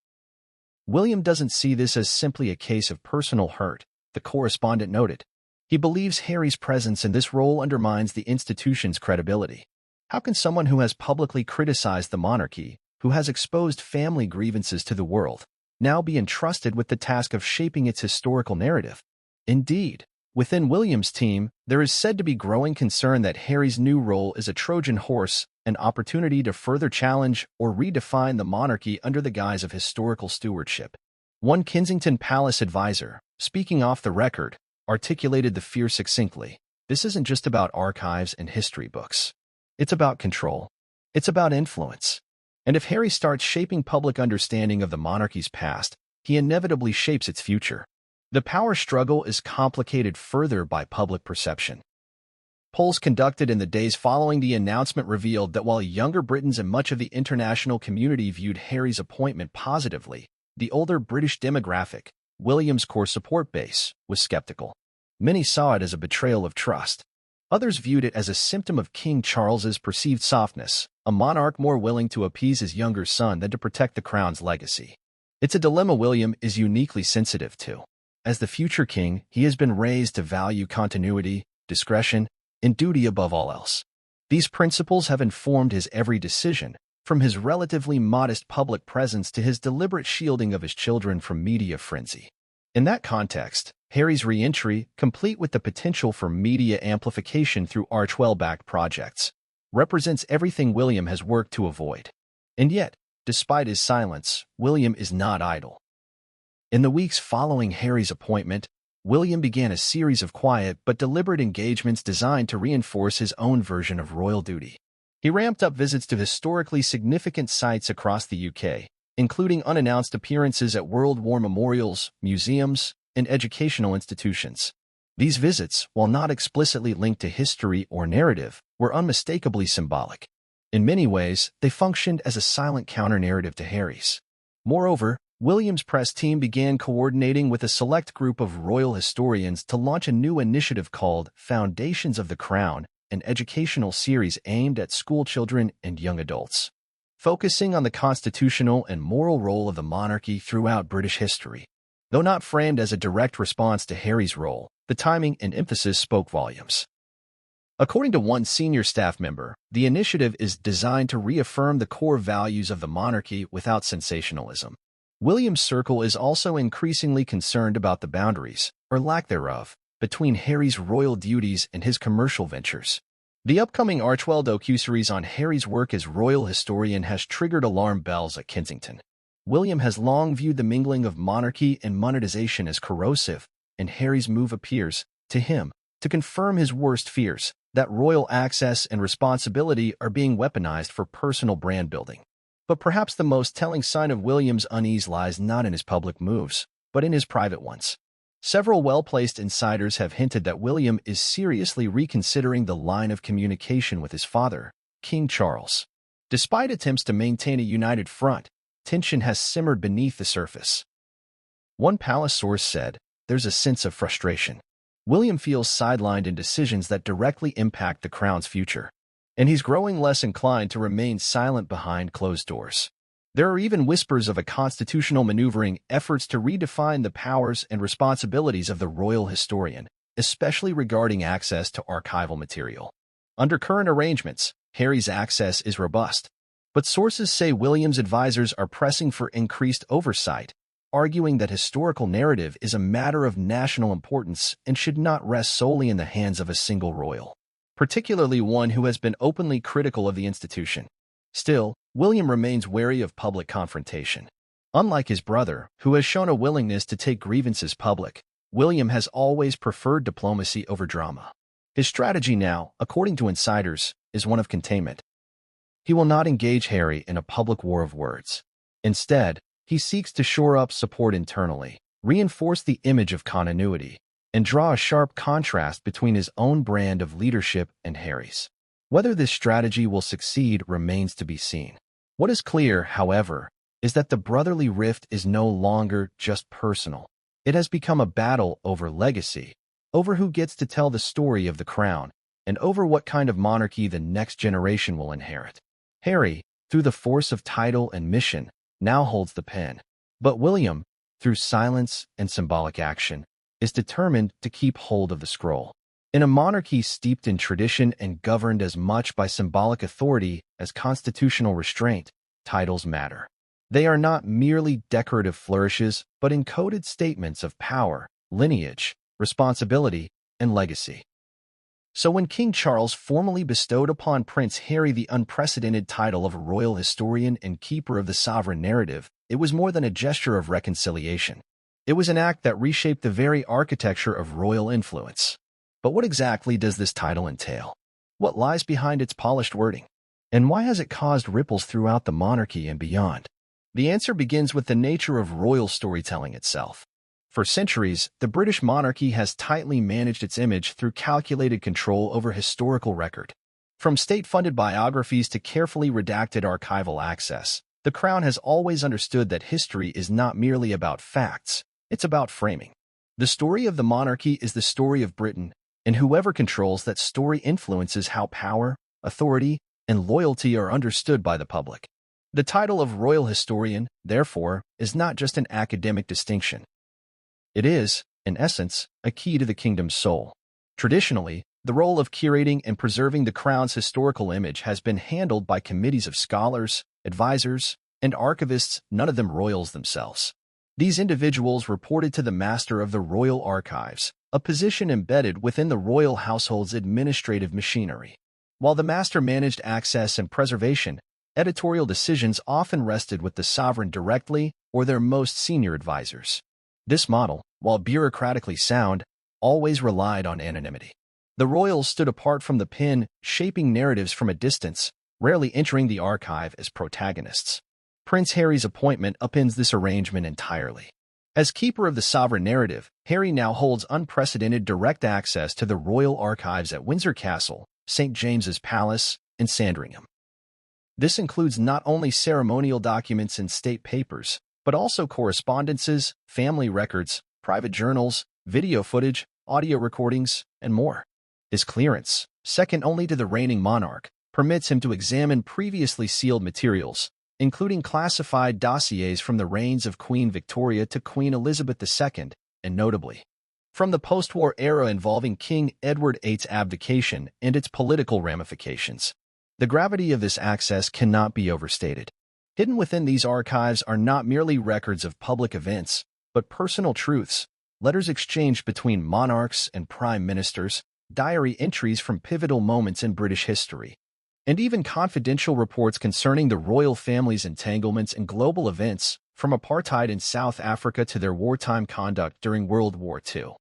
William doesn't see this as simply a case of personal hurt, the correspondent noted. He believes Harry's presence in this role undermines the institution's credibility. How can someone who has publicly criticized the monarchy, who has exposed family grievances to the world, now be entrusted with the task of shaping its historical narrative? Indeed, within William's team, there is said to be growing concern that Harry's new role is a Trojan horse, an opportunity to further challenge or redefine the monarchy under the guise of historical stewardship. One Kensington Palace advisor, speaking off the record, articulated the fear succinctly. This isn't just about archives and history books. It's about control. It's about influence. And if Harry starts shaping public understanding of the monarchy's past, he inevitably shapes its future. The power struggle is complicated further by public perception. Polls conducted in the days following the announcement revealed that while younger Britons and much of the international community viewed Harry's appointment positively, the older British demographic, William's core support base, was skeptical. Many saw it as a betrayal of trust. Others viewed it as a symptom of King Charles's perceived softness, a monarch more willing to appease his younger son than to protect the crown's legacy. It's a dilemma William is uniquely sensitive to. As the future king, he has been raised to value continuity, discretion, and duty above all else. These principles have informed his every decision, from his relatively modest public presence to his deliberate shielding of his children from media frenzy. In that context, Harry's re-entry, complete with the potential for media amplification through Archwell-backed projects, represents everything William has worked to avoid. And yet, despite his silence, William is not idle. In the weeks following Harry's appointment, William began a series of quiet but deliberate engagements designed to reinforce his own version of royal duty. He ramped up visits to historically significant sites across the UK, including unannounced appearances at World War memorials, museums, and educational institutions. These visits, while not explicitly linked to history or narrative, were unmistakably symbolic. In many ways, they functioned as a silent counter-narrative to Harry's. Moreover, William's press team began coordinating with a select group of royal historians to launch a new initiative called Foundations of the Crown, an educational series aimed at schoolchildren and young adults, focusing on the constitutional and moral role of the monarchy throughout British history. Though not framed as a direct response to Harry's role, the timing and emphasis spoke volumes. According to one senior staff member, the initiative is designed to reaffirm the core values of the monarchy without sensationalism. William's circle is also increasingly concerned about the boundaries, or lack thereof, between Harry's royal duties and his commercial ventures. The upcoming Archwell docuseries on Harry's work as royal historian has triggered alarm bells at Kensington. William has long viewed the mingling of monarchy and monetization as corrosive, and Harry's move appears, to him, to confirm his worst fears, that royal access and responsibility are being weaponized for personal brand building. But perhaps the most telling sign of William's unease lies not in his public moves, but in his private ones. Several well-placed insiders have hinted that William is seriously reconsidering the line of communication with his father, King Charles. Despite attempts to maintain a united front, tension has simmered beneath the surface. One palace source said, "There's a sense of frustration. William feels sidelined in decisions that directly impact the crown's future, and he's growing less inclined to remain silent behind closed doors." There are even whispers of a constitutional maneuvering efforts to redefine the powers and responsibilities of the royal historian, especially regarding access to archival material. Under current arrangements, Harry's access is robust, but sources say William's advisors are pressing for increased oversight, arguing that historical narrative is a matter of national importance and should not rest solely in the hands of a single royal, particularly one who has been openly critical of the institution. Still, William remains wary of public confrontation. Unlike his brother, who has shown a willingness to take grievances public, William has always preferred diplomacy over drama. His strategy now, according to insiders, is one of containment. He will not engage Harry in a public war of words. Instead, he seeks to shore up support internally, reinforce the image of continuity, and draw a sharp contrast between his own brand of leadership and Harry's. Whether this strategy will succeed remains to be seen. What is clear, however, is that the brotherly rift is no longer just personal. It has become a battle over legacy, over who gets to tell the story of the crown, and over what kind of monarchy the next generation will inherit. Harry, through the force of title and mission, now holds the pen. But William, through silence and symbolic action, is determined to keep hold of the scroll. In a monarchy steeped in tradition and governed as much by symbolic authority as constitutional restraint, titles matter. They are not merely decorative flourishes, but encoded statements of power, lineage, responsibility, and legacy. So when King Charles formally bestowed upon Prince Harry the unprecedented title of royal historian and keeper of the sovereign narrative, it was more than a gesture of reconciliation. It was an act that reshaped the very architecture of royal influence. But what exactly does this title entail? What lies behind its polished wording? And why has it caused ripples throughout the monarchy and beyond? The answer begins with the nature of royal storytelling itself. For centuries, the British monarchy has tightly managed its image through calculated control over historical record. From state-funded biographies to carefully redacted archival access, the Crown has always understood that history is not merely about facts, it's about framing. The story of the monarchy is the story of Britain, and whoever controls that story influences how power, authority, and loyalty are understood by the public. The title of royal historian, therefore, is not just an academic distinction. It is, in essence, a key to the kingdom's soul. Traditionally, the role of curating and preserving the crown's historical image has been handled by committees of scholars, advisors, and archivists, none of them royals themselves. These individuals reported to the Master of the Royal Archives, a position embedded within the royal household's administrative machinery. While the Master managed access and preservation, editorial decisions often rested with the sovereign directly or their most senior advisors. This model, while bureaucratically sound, always relied on anonymity. The royals stood apart from the pen, shaping narratives from a distance, rarely entering the archive as protagonists. Prince Harry's appointment upends this arrangement entirely. As keeper of the sovereign narrative, Harry now holds unprecedented direct access to the royal archives at Windsor Castle, St. James's Palace, and Sandringham. This includes not only ceremonial documents and state papers, but also correspondences, family records, private journals, video footage, audio recordings, and more. His clearance, second only to the reigning monarch, permits him to examine previously sealed materials, including classified dossiers from the reigns of Queen Victoria to Queen Elizabeth II, and notably, from the post-war era involving King Edward VIII's abdication and its political ramifications. The gravity of this access cannot be overstated. Hidden within these archives are not merely records of public events, but personal truths, letters exchanged between monarchs and prime ministers, diary entries from pivotal moments in British history, and even confidential reports concerning the royal family's entanglements in global events, from apartheid in South Africa to their wartime conduct during World War II.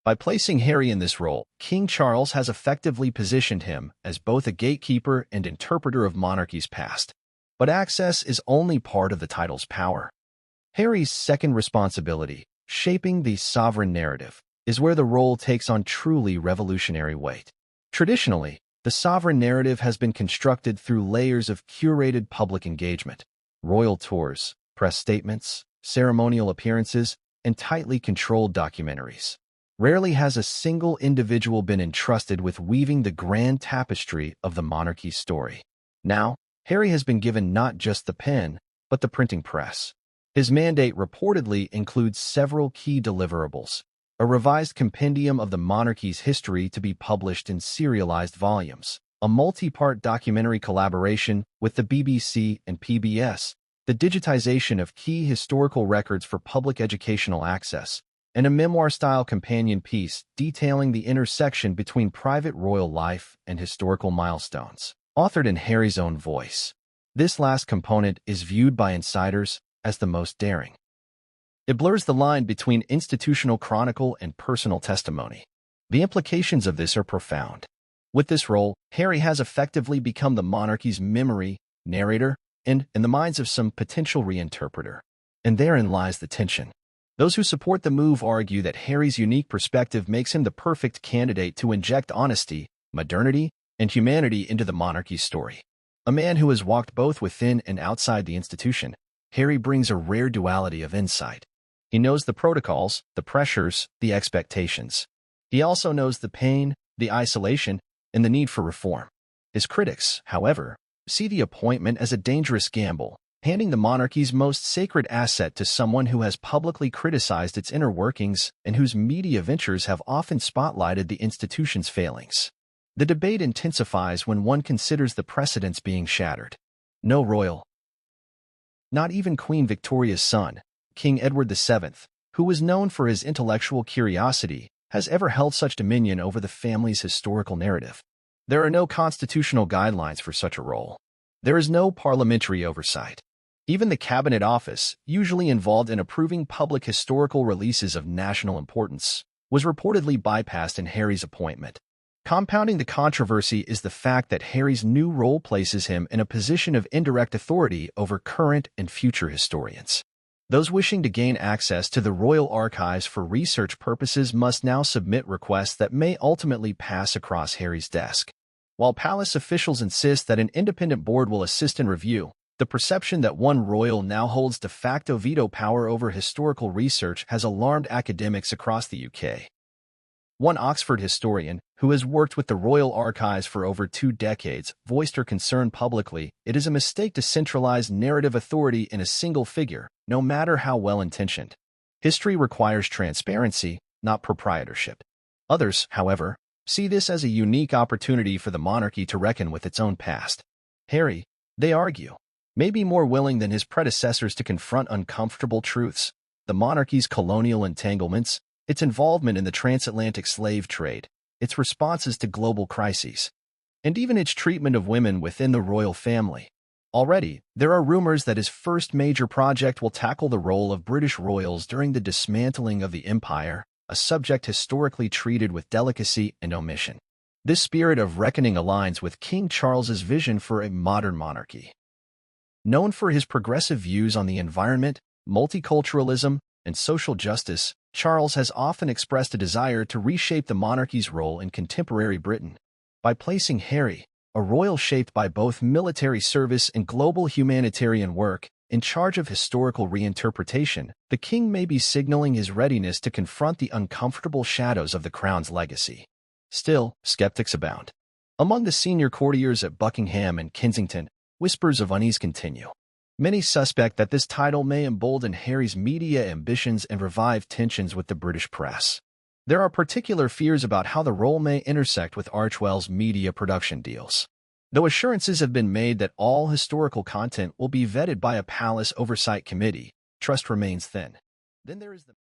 By placing Harry in this role, King Charles has effectively positioned him as both a gatekeeper and interpreter of monarchy's past. But access is only part of the title's power. Harry's second responsibility, shaping the sovereign narrative, is where the role takes on truly revolutionary weight. Traditionally, the sovereign narrative has been constructed through layers of curated public engagement, royal tours, press statements, ceremonial appearances, and tightly controlled documentaries. Rarely has a single individual been entrusted with weaving the grand tapestry of the monarchy's story. Now, Harry has been given not just the pen, but the printing press. His mandate reportedly includes several key deliverables: a revised compendium of the monarchy's history to be published in serialized volumes, a multi-part documentary collaboration with the BBC and PBS, the digitization of key historical records for public educational access, and a memoir-style companion piece detailing the intersection between private royal life and historical milestones, authored in Harry's own voice. This last component is viewed by insiders as the most daring. It blurs the line between institutional chronicle and personal testimony. The implications of this are profound. With this role, Harry has effectively become the monarchy's memory, narrator, and, in the minds of some, potential reinterpreter. And therein lies the tension. Those who support the move argue that Harry's unique perspective makes him the perfect candidate to inject honesty, modernity, and humanity into the monarchy's story. A man who has walked both within and outside the institution, Harry brings a rare duality of insight. He knows the protocols, the pressures, the expectations. He also knows the pain, the isolation, and the need for reform. His critics, however, see the appointment as a dangerous gamble, handing the monarchy's most sacred asset to someone who has publicly criticized its inner workings and whose media ventures have often spotlighted the institution's failings. The debate intensifies when one considers the precedents being shattered. No royal, not even Queen Victoria's son, King Edward VII, who was known for his intellectual curiosity, has ever held such dominion over the family's historical narrative. There are no constitutional guidelines for such a role. There is no parliamentary oversight. Even the Cabinet Office, usually involved in approving public historical releases of national importance, was reportedly bypassed in Harry's appointment. Compounding the controversy is the fact that Harry's new role places him in a position of indirect authority over current and future historians. Those wishing to gain access to the royal archives for research purposes must now submit requests that may ultimately pass across Harry's desk. While palace officials insist that an independent board will assist in review, the perception that one royal now holds de facto veto power over historical research has alarmed academics across the UK. One Oxford historian, who has worked with the Royal Archives for over 2 decades, voiced her concern publicly. It is a mistake to centralize narrative authority in a single figure, no matter how well-intentioned. History requires transparency, not proprietorship. Others, however, see this as a unique opportunity for the monarchy to reckon with its own past. Harry, they argue, may be more willing than his predecessors to confront uncomfortable truths, the monarchy's colonial entanglements, its involvement in the transatlantic slave trade, its responses to global crises, and even its treatment of women within the royal family. Already, there are rumors that his first major project will tackle the role of British royals during the dismantling of the empire, a subject historically treated with delicacy and omission. This spirit of reckoning aligns with King Charles's vision for a modern monarchy. Known for his progressive views on the environment, multiculturalism, and social justice, Charles has often expressed a desire to reshape the monarchy's role in contemporary Britain. By placing Harry, a royal shaped by both military service and global humanitarian work, in charge of historical reinterpretation, the king may be signaling his readiness to confront the uncomfortable shadows of the crown's legacy. Still, skeptics abound. Among the senior courtiers at Buckingham and Kensington, whispers of unease continue. Many suspect that this title may embolden Harry's media ambitions and revive tensions with the British press. There are particular fears about how the role may intersect with Archewell's media production deals. Though assurances have been made that all historical content will be vetted by a palace oversight committee, trust remains thin. Then there is the